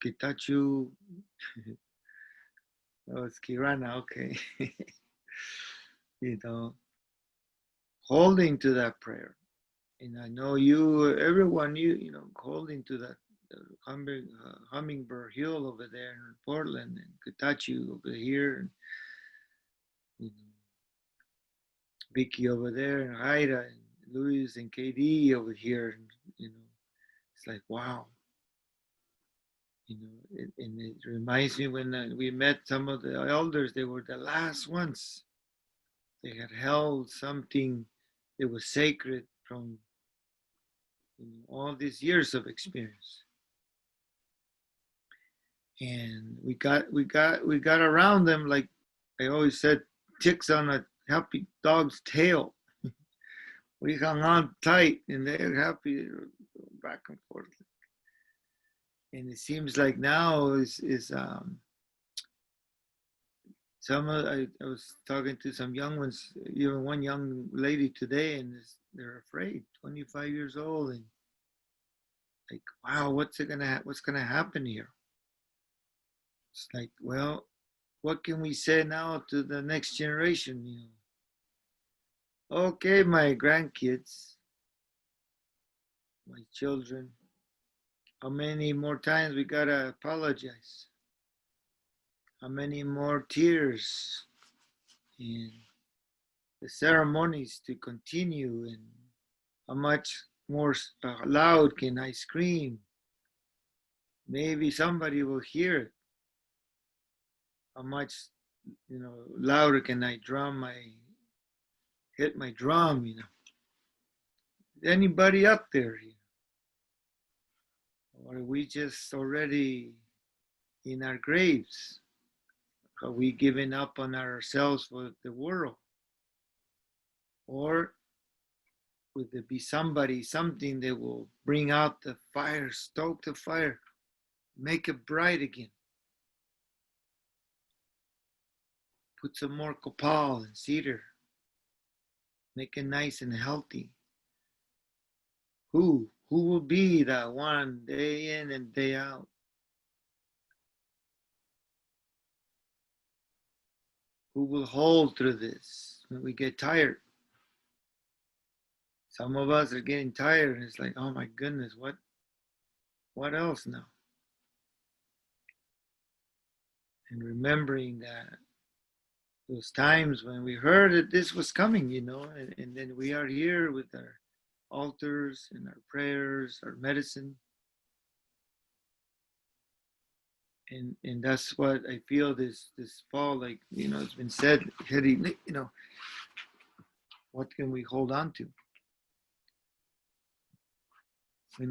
Getachew. Oh, it's Kirana, okay. Holding to that prayer. And I know everyone, holding to that Hummingbird Hill over there in Portland, and Getachew over here, and Vicky over there, and Haida, and Luis and KD over here, and it's like, wow. And it reminds me when we met some of the elders, they were the last ones. They had held something that was sacred from all these years of experience. And we got around them, like I always said, ticks on a happy dog's tail. We hung on tight, and they're happy back and forth. And it seems like now is I was talking to some young ones, even one young lady today, and they're afraid, 25 years old, and like, wow, what's gonna happen here? It's like, well, what can we say now to the next generation? Okay, my grandkids, my children, how many more times we gotta apologize? How many more tears, and the ceremonies to continue, and how much more loud can I scream? Maybe somebody will hear it. How much, louder can I hit my drum, Anybody up there? Or are we just already in our graves? Are we giving up on ourselves for the world? Or would there be something that will bring out the fire, stoke the fire, make it bright again? Put some more copal and cedar, make it nice and healthy. Who will be that one day in and day out? Who will hold through this when we get tired? Some of us are getting tired, and it's like, oh my goodness, what else now? And remembering that those times when we heard that this was coming, and then we are here with our altars and our prayers, our medicine. And that's what I feel this fall, like, it's been said, Heddi, what can we hold on to?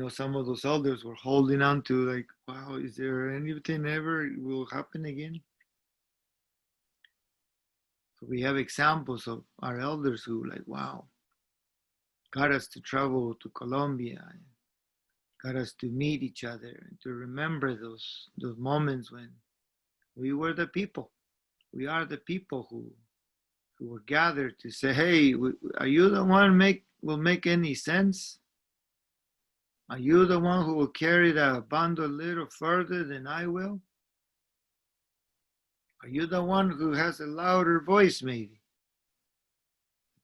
Some of those elders were holding on to, like, wow, is there anything ever will happen again? So we have examples of our elders who, like, wow, got us to travel to Colombia, and got us to meet each other and to remember those moments when we were the people. We are the people who were gathered to say, hey, are you the one will make any sense? Are you the one who will carry the bundle a little further than I will? Are you the one who has a louder voice, maybe?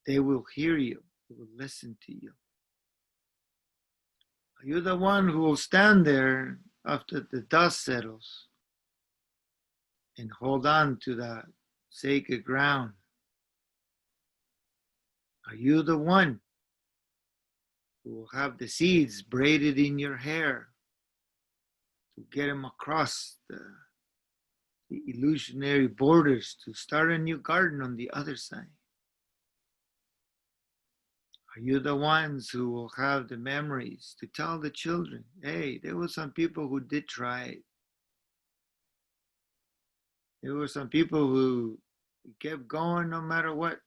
They will hear you. They will listen to you. Are you the one who will stand there after the dust settles and hold on to that sacred ground? Are you the one who will have the seeds braided in your hair to get them across the illusionary borders to start a new garden on the other side? Are you the ones who will have the memories to tell the children, hey, there were some people who did try it. There were some people who kept going no matter what.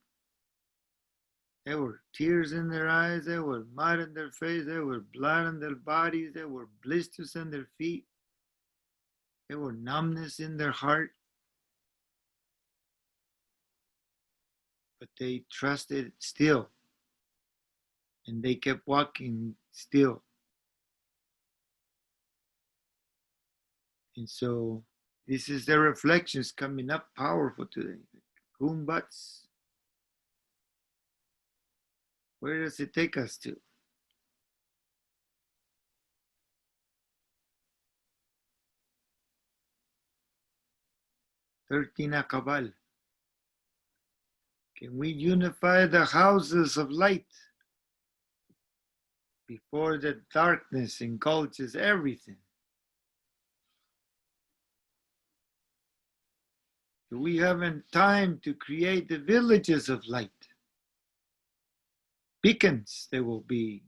There were tears in their eyes, there was mud in their face, there was blood on their bodies, there were blisters on their feet, there were numbness in their heart. But they trusted still, and they kept walking still. And so this is the reflections coming up powerful today. Kumbats. Where does it take us to? Thirtina Kabal. Can we unify the houses of light before the darkness engulfs everything? Do we have time to create the villages of light? Beacons there will be.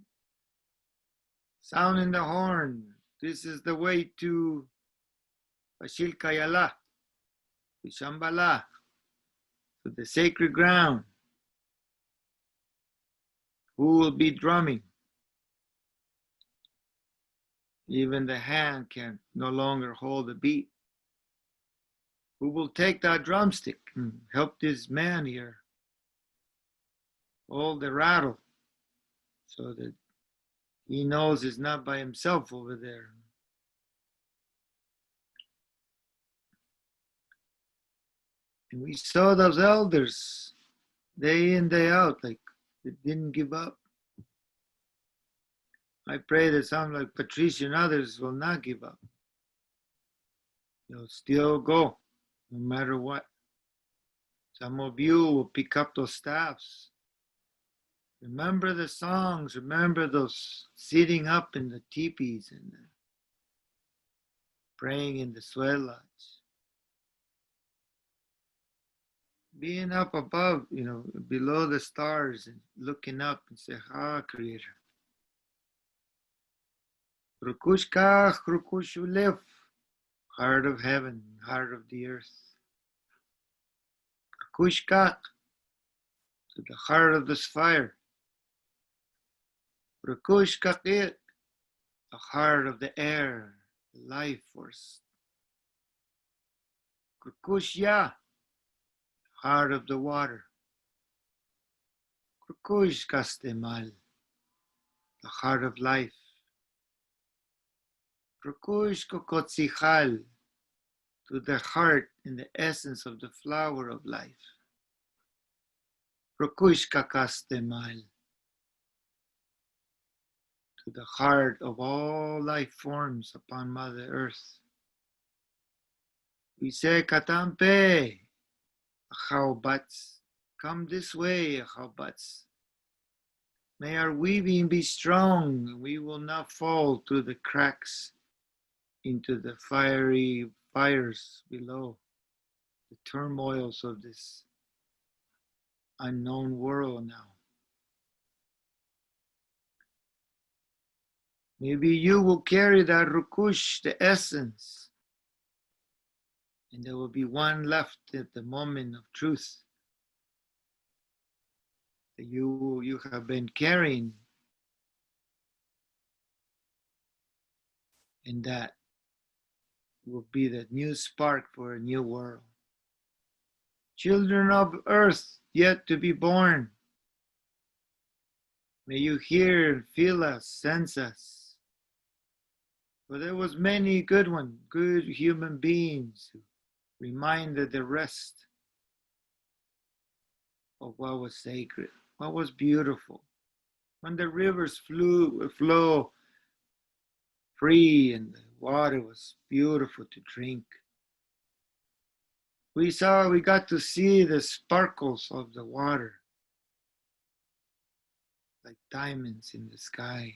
Sound in the horn. This is the way to Bashil Kayala, to Shambhala, to the sacred ground. Who will be drumming? Even the hand can no longer hold the beat. Who will take that drumstick and help this man here hold the rattle so that he knows he's not by himself over there? And we saw those elders day in, day out, like they didn't give up. I pray that some like Patricio and others will not give up. They'll still go, no matter what. Some of you will pick up those staffs. Remember the songs, remember those sitting up in the teepees and praying in the sweat lodge. Being up above, below the stars and looking up and say, Creator. Rukushkach, Rukushulef, heart of heaven, heart of the earth. Rukushkach, to the heart of this fire. Rukushkach, the heart of the air, the life force. Rukushya, heart of the water. Rukushkastemal, the heart of life. Rukushkokotsichal, to the heart and the essence of the flower of life. Rukushkakastemal, to the heart of all life forms upon Mother Earth. We say, Katampe, Achaobats, come this way, Achaobats. May our weaving be strong, and we will not fall through the cracks into the fiery fires below, the turmoils of this unknown world now. Maybe you will carry that rukush, the essence, and there will be one left at the moment of truth that you have been carrying, and that will be the new spark for a new world. Children of earth yet to be born, may you hear and feel us, sense us. For there was many good human beings who reminded the rest of what was sacred, what was beautiful. When the rivers flow free and the water was beautiful to drink. We got to see the sparkles of the water like diamonds in the sky.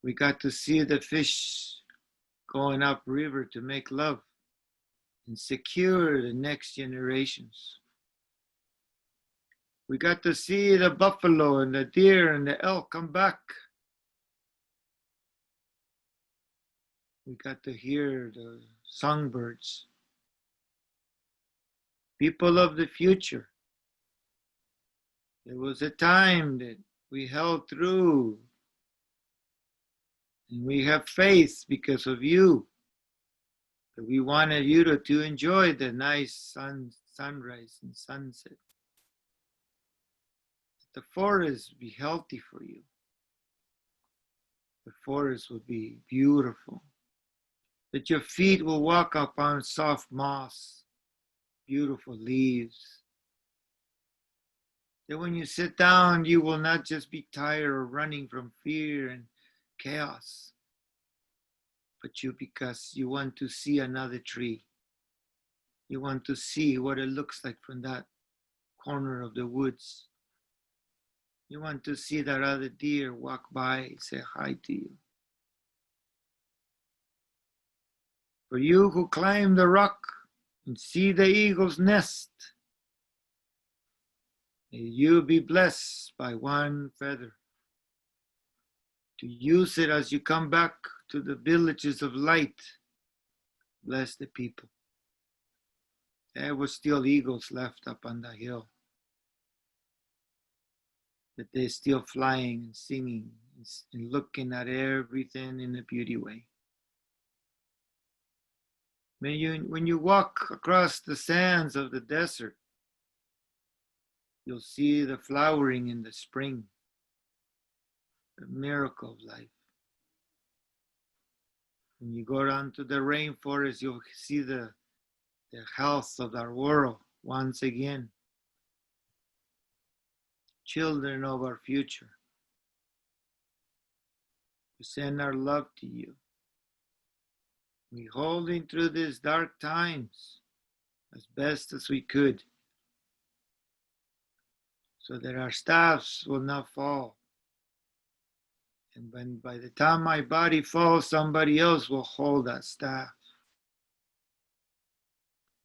We got to see the fish going up river to make love and secure the next generations. We got to see the buffalo and the deer and the elk come back. We got to hear the songbirds. People of the future. There was a time that we held through, and we have faith because of you. That we wanted you to enjoy the nice sunrise and sunset. The forest be healthy for you. The forest will be beautiful. That your feet will walk upon soft moss, beautiful leaves. That when you sit down, you will not just be tired or running from fear and chaos, but because you want to see another tree. You want to see what it looks like from that corner of the woods. You want to see that other deer walk by, say hi to you. For you who climb the rock and see the eagle's nest, may you be blessed by one feather, to use it as you come back to the villages of light. Bless the people. There were still eagles left up on the hill, but they're still flying and singing and looking at everything in a beauty way. May you, when you walk across the sands of the desert, you'll see the flowering in the spring, the miracle of life. When you go down to the rainforest, you'll see the health of our world once again. Children of our future, we send our love to you. We holding through these dark times as best as we could, so that our staffs will not fall. And when by the time my body falls, somebody else will hold that staff,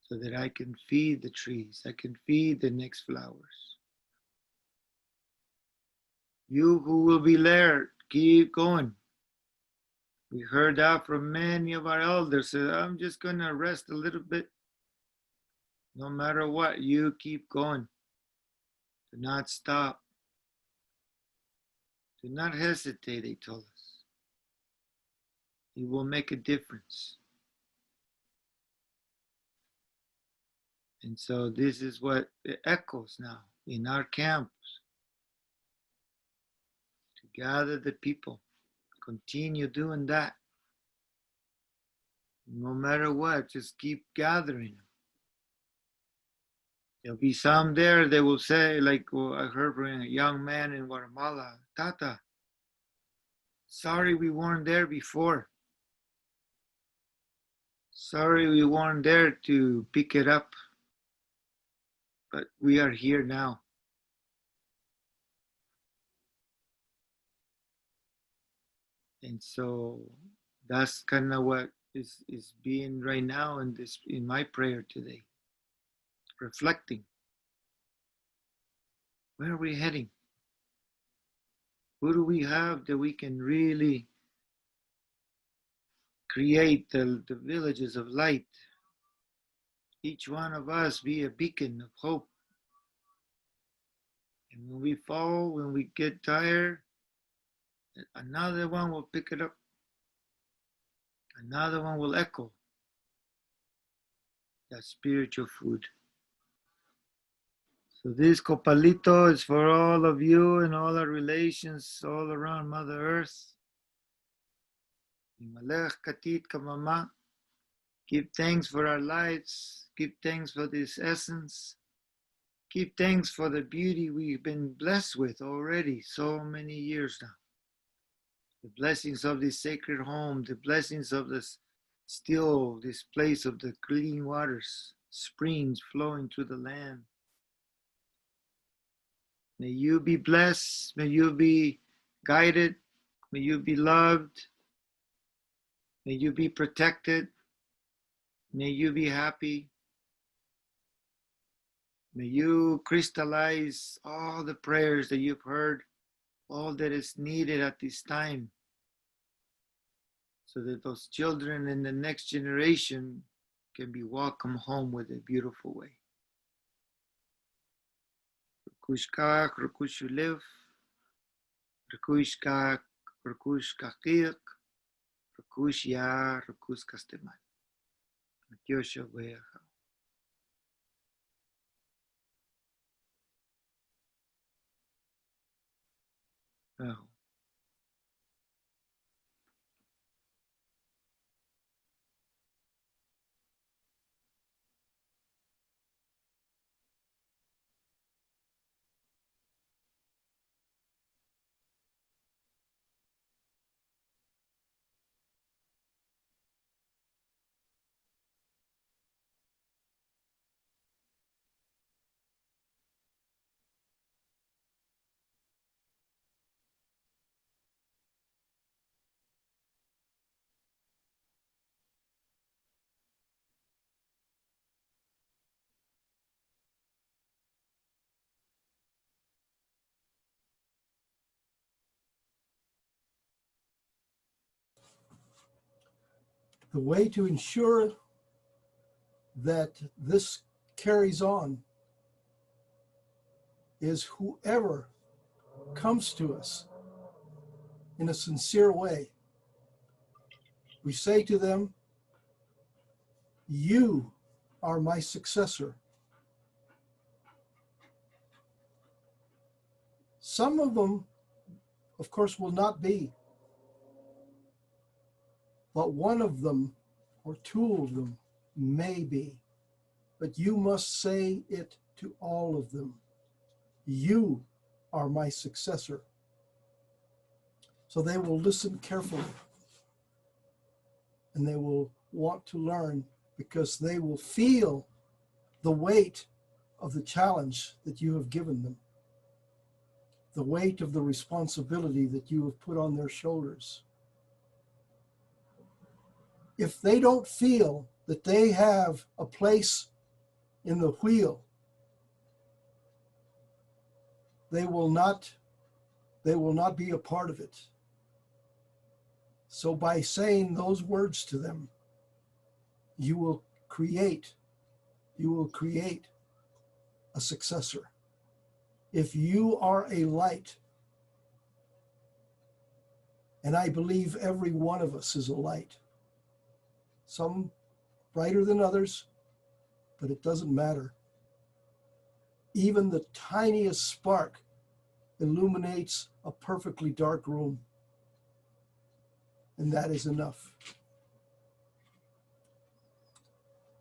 so that I can feed the trees, I can feed the next flowers. You who will be there, keep going. We heard that from many of our elders. I'm just going to rest a little bit. No matter what, you keep going. Do not stop. Do not hesitate, they told us. It will make a difference. And so this is what it echoes now in our camps. To gather the people. Continue doing that. No matter what, just keep gathering them. There'll be some there, they will say, like I heard from a young man in Guatemala, Tata, sorry we weren't there before. Sorry we weren't there to pick it up, but we are here now. And so that's kind of what is being right now in my prayer today. Reflecting. Where are we heading? Who do we have that we can really create the villages of light? Each one of us be a beacon of hope. And when we fall, when we get tired, another one will pick it up. Another one will echo that spiritual food. So this copalito is for all of you and all our relations all around Mother Earth. Imalech katit kamama. Give thanks for our lives. Give thanks for this essence. Give thanks for the beauty we've been blessed with already so many years now. The blessings of this sacred home, the blessings of this place of the clean waters, springs flowing through the land. May you be blessed, may you be guided, may you be loved, may you be protected, may you be happy. May you crystallize all the prayers that you've heard, all that is needed at this time, so that those children in the next generation can be welcomed home with a beautiful way. Rukushkak, rukushuliv, rukushkak, rukushkakik, rukushya, rukuskasteman. Matyosha Weha. Oh. The way to ensure that this carries on is whoever comes to us in a sincere way, we say to them, you are my successor. Some of them, of course, will not be, but one of them or two of them may be. But you must say it to all of them. You are my successor. So they will listen carefully and they will want to learn, because they will feel the weight of the challenge that you have given them, the weight of the responsibility that you have put on their shoulders. If they don't feel that they have a place in the wheel, they will not be a part of it. So by saying those words to them, you will create a successor. If you are a light, and I believe every one of us is a light, some brighter than others, but it doesn't matter. Even the tiniest spark illuminates a perfectly dark room, and that is enough.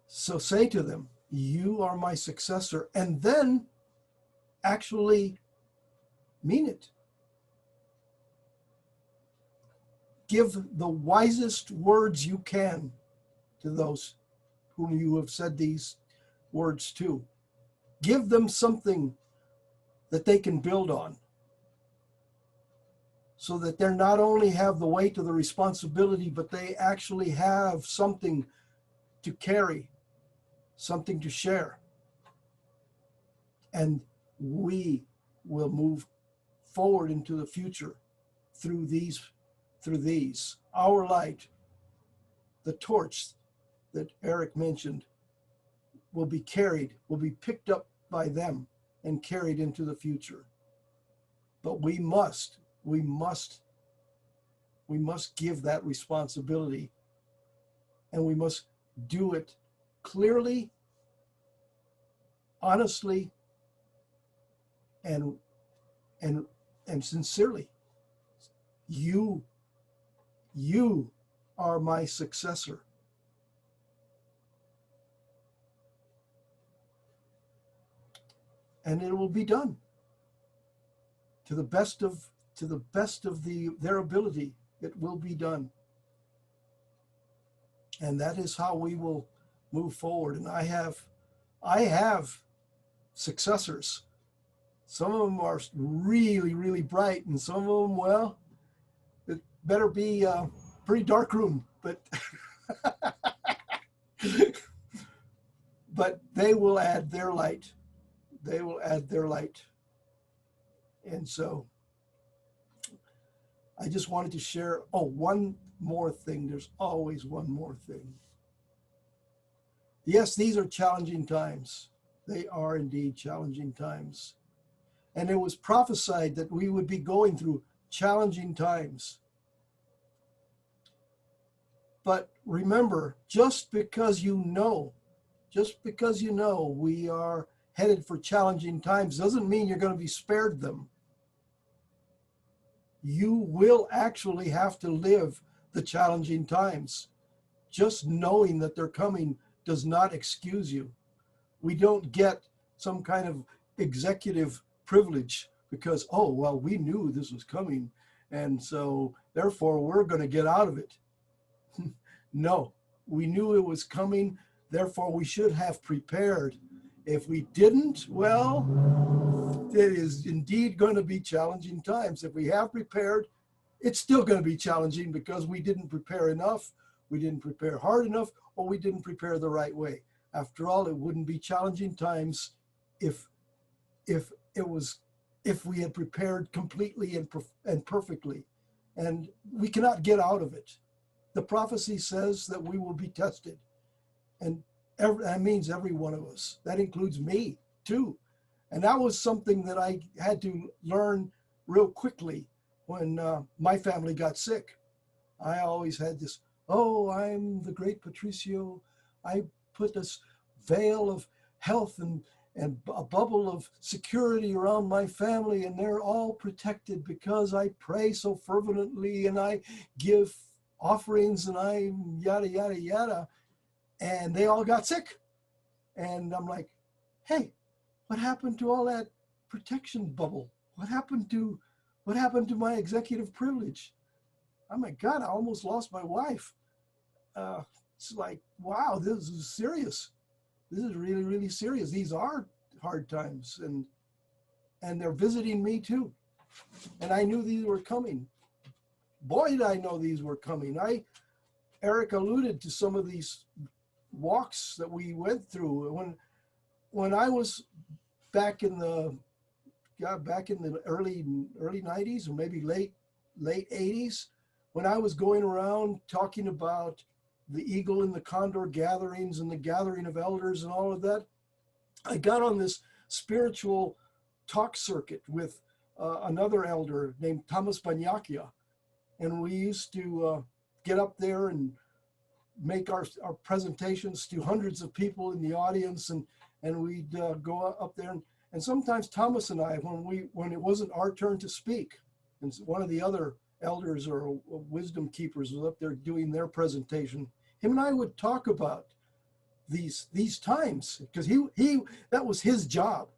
So say to them, you are my successor, and then actually mean it. Give the wisest words you can to those whom you have said these words to. Give them something that they can build on, so that they not only have the weight of the responsibility, but they actually have something to carry, something to share. And we will move forward into the future through these. Our light, the torch that Erick mentioned, will be picked up by them and carried into the future. But we must give that responsibility, and we must do it clearly, honestly, and sincerely. You are my successor. And it will be done to the best of their ability. It will be done. And that is how we will move forward. And I have successors. Some of them are really, really bright, and some of them, well, it better be a pretty dark room, but but they will add their light. They will add their light. And so I just wanted to share, one more thing. There's always one more thing. Yes, these are challenging times. They are indeed challenging times. And it was prophesied that we would be going through challenging times. But remember, just because you know we are headed for challenging times doesn't mean you're going to be spared them. You will actually have to live the challenging times. Just knowing that they're coming does not excuse you. We don't get some kind of executive privilege because, we knew this was coming, and so therefore we're going to get out of it. No, we knew it was coming, therefore we should have prepared. If we didn't, well, it is indeed going to be challenging times. If we have prepared, it's still going to be challenging because we didn't prepare enough, we didn't prepare hard enough, or we didn't prepare the right way. After all, it wouldn't be challenging times if we had prepared completely and perfectly. And we cannot get out of it. The prophecy says that we will be tested. And that means every one of us. That includes me too. And that was something that I had to learn real quickly when my family got sick. I always had this, I'm the great Patricio. I put this veil of health and a bubble of security around my family, and they're all protected because I pray so fervently and I give offerings and I yada, yada, yada. And they all got sick. And I'm like, hey, what happened to all that protection bubble? What happened to my executive privilege? Oh my God, I almost lost my wife. It's like, wow, this is serious. this is really, really serious. These are hard times, and they're visiting me too. And I knew these were coming. Boy, did I know these were coming. Eric alluded to some of these walks that we went through. When I was back in the early 90s, or maybe late 80s, when I was going around talking about the eagle and the condor gatherings and the gathering of elders and all of that, I got on this spiritual talk circuit with another elder named Thomas Banyakia. And we used to get up there and make our presentations to hundreds of people in the audience, and we'd go up there. And sometimes Thomas and I, when it wasn't our turn to speak, and one of the other elders or wisdom keepers was up there doing their presentation, him and I would talk about these times, because that was his job.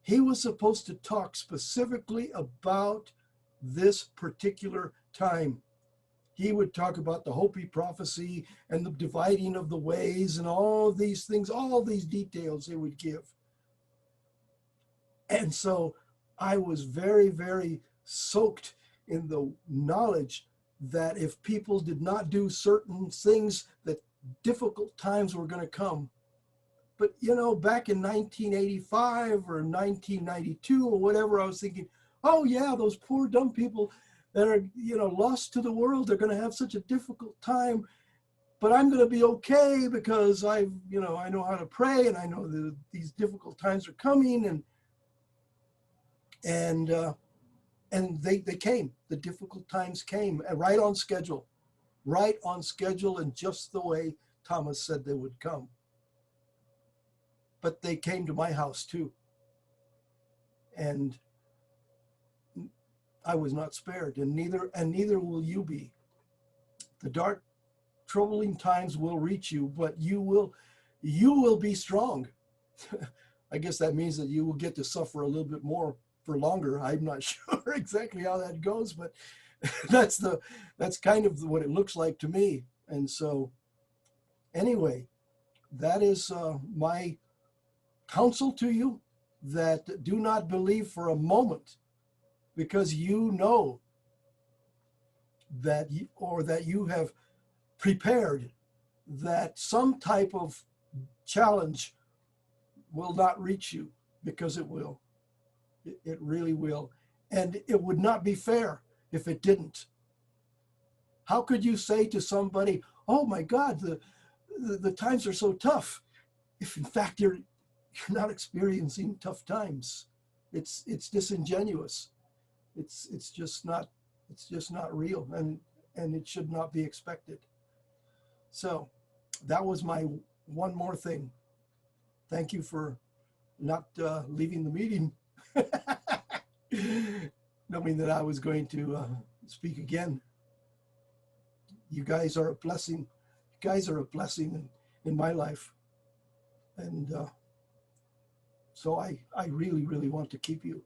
He was supposed to talk specifically about this particular time. He would talk about the Hopi prophecy and the dividing of the ways and all of these things, all these details he would give. And so I was very, very soaked in the knowledge that if people did not do certain things, that difficult times were going to come. But, you know, back in 1985 or 1992 or whatever, I was thinking, oh yeah, those poor dumb people that are, you know, lost to the world, they're going to have such a difficult time, but I'm going to be okay because I know how to pray, and I know that these difficult times are coming, and they came. The difficult times came, and right on schedule, and just the way Thomas said they would come. But they came to my house too, and I was not spared, and neither will you be. The dark, troubling times will reach you, but you will be strong. I guess that means that you will get to suffer a little bit more for longer. I'm not sure exactly how that goes, but that's kind of what it looks like to me. And so anyway, that is my counsel to you, that do not believe for a moment, because you know that you have prepared that some type of challenge will not reach you, because it will. It really will. And it would not be fair if it didn't. How could you say to somebody, oh my God, the times are so tough, if in fact you're not experiencing tough times? It's disingenuous. It's just not real, and it should not be expected. So that was my one more thing. Thank you for not leaving the meeting, knowing that I was going to speak again. You guys are a blessing. You guys are a blessing in my life. And so I really, really want to keep you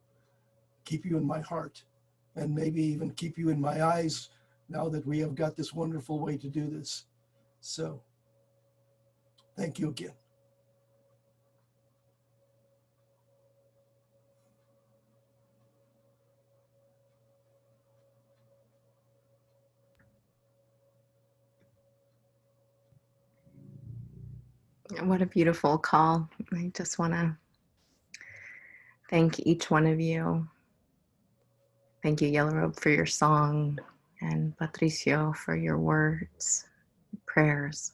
in my heart, and maybe even keep you in my eyes now that we have got this wonderful way to do this. So thank you again. What a beautiful call. I just want to thank each one of you. Thank you, Yellow Robe, for your song, and Patricio for your words, prayers.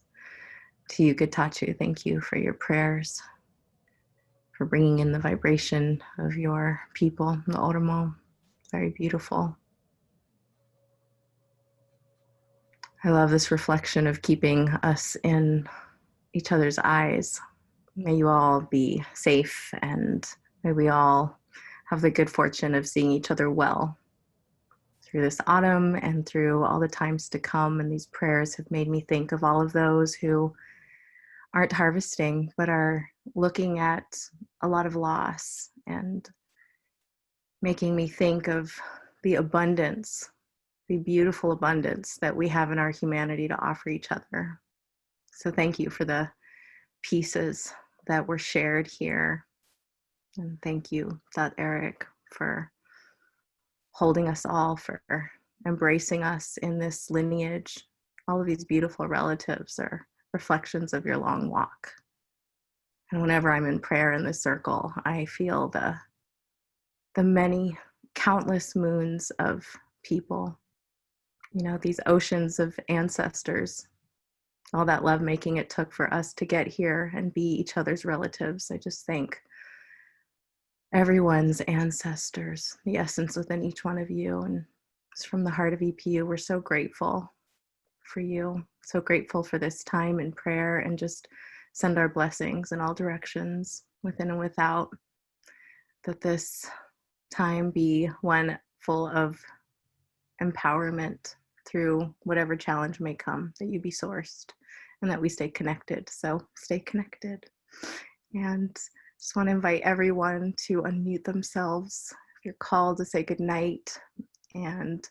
To you, Getachew, thank you for your prayers, for bringing in the vibration of your people, the Oromo. Very beautiful. I love this reflection of keeping us in each other's eyes. May you all be safe, and may we all have the good fortune of seeing each other well through this autumn and through all the times to come. And these prayers have made me think of all of those who aren't harvesting, but are looking at a lot of loss, and making me think of the abundance, the beautiful abundance that we have in our humanity to offer each other. So thank you for the pieces that were shared here. And thank you, Tat Erick, for holding us all, for embracing us in this lineage. All of these beautiful relatives are reflections of your long walk. And whenever I'm in prayer in this circle, I feel the many countless moons of people, you know, these oceans of ancestors, all that lovemaking it took for us to get here and be each other's relatives. I just thank everyone's ancestors, the essence within each one of you. And it's from the heart of EPU. We're so grateful for you, so grateful for this time in prayer, and just send our blessings in all directions, within and without, that this time be one full of empowerment through whatever challenge may come, that you be sourced, and that we stay connected. So stay connected. And just want to invite everyone to unmute themselves. If you're called to say goodnight and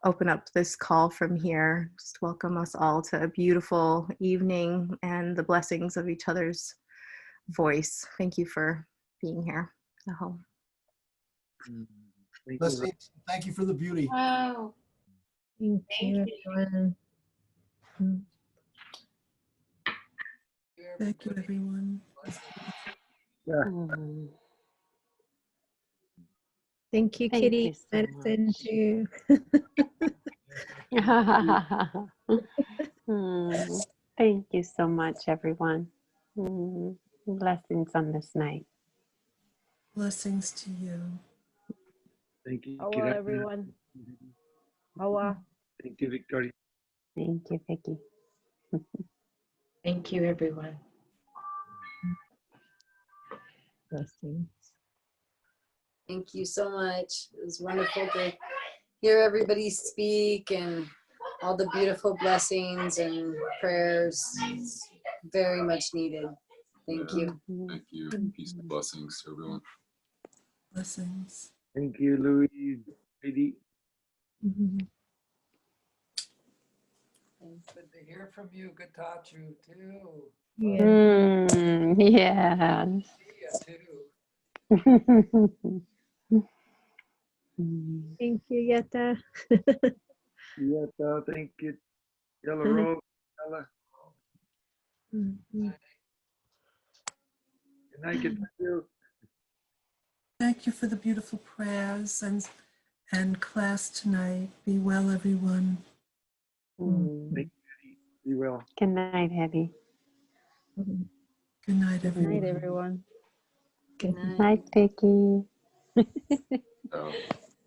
open up this call from here, just welcome us all to a beautiful evening and the blessings of each other's voice. Thank you for being here. Aho. Blessings. Thank you for the beauty. Wow. Thank you, everyone. Thank you, everyone. Mm. Thank you, Thank Kitty. you so Medicine much. too. Mm. Thank you so much, everyone. Blessings on this night. Blessings to you. Thank you, Awa, Kira. everyone. Awa. Thank you, Victoria. Thank you, Vicky. Thank you, everyone. Blessings. Thank you so much. It was wonderful to hear everybody speak and all the beautiful blessings and prayers. It's very much needed. Thank you. Thank you. Peace and blessings to everyone. Blessings. Thank you, Louise. Heidi. It's good to hear from you, Getachew, too. Yeah. Yes. See ya, too. Thank you, Yetta. Yeah, thank you. Yellow Rose. Ella. Mhm. Good night, Getachew. Thank you for the beautiful prayers and class tonight. Be well, everyone. Thank you. Be well. Good night, Heddi. Good night, Good everyone. Good night, everyone. Good Good night. night, Vicky. So,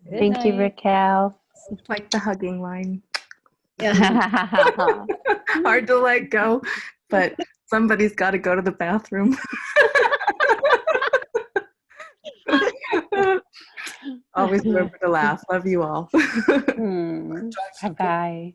Thank you, Raquel. It's like the hugging line. Yeah. Hard to let go, but somebody's got to go to the bathroom. Always remember to laugh. Love you all. Bye-bye.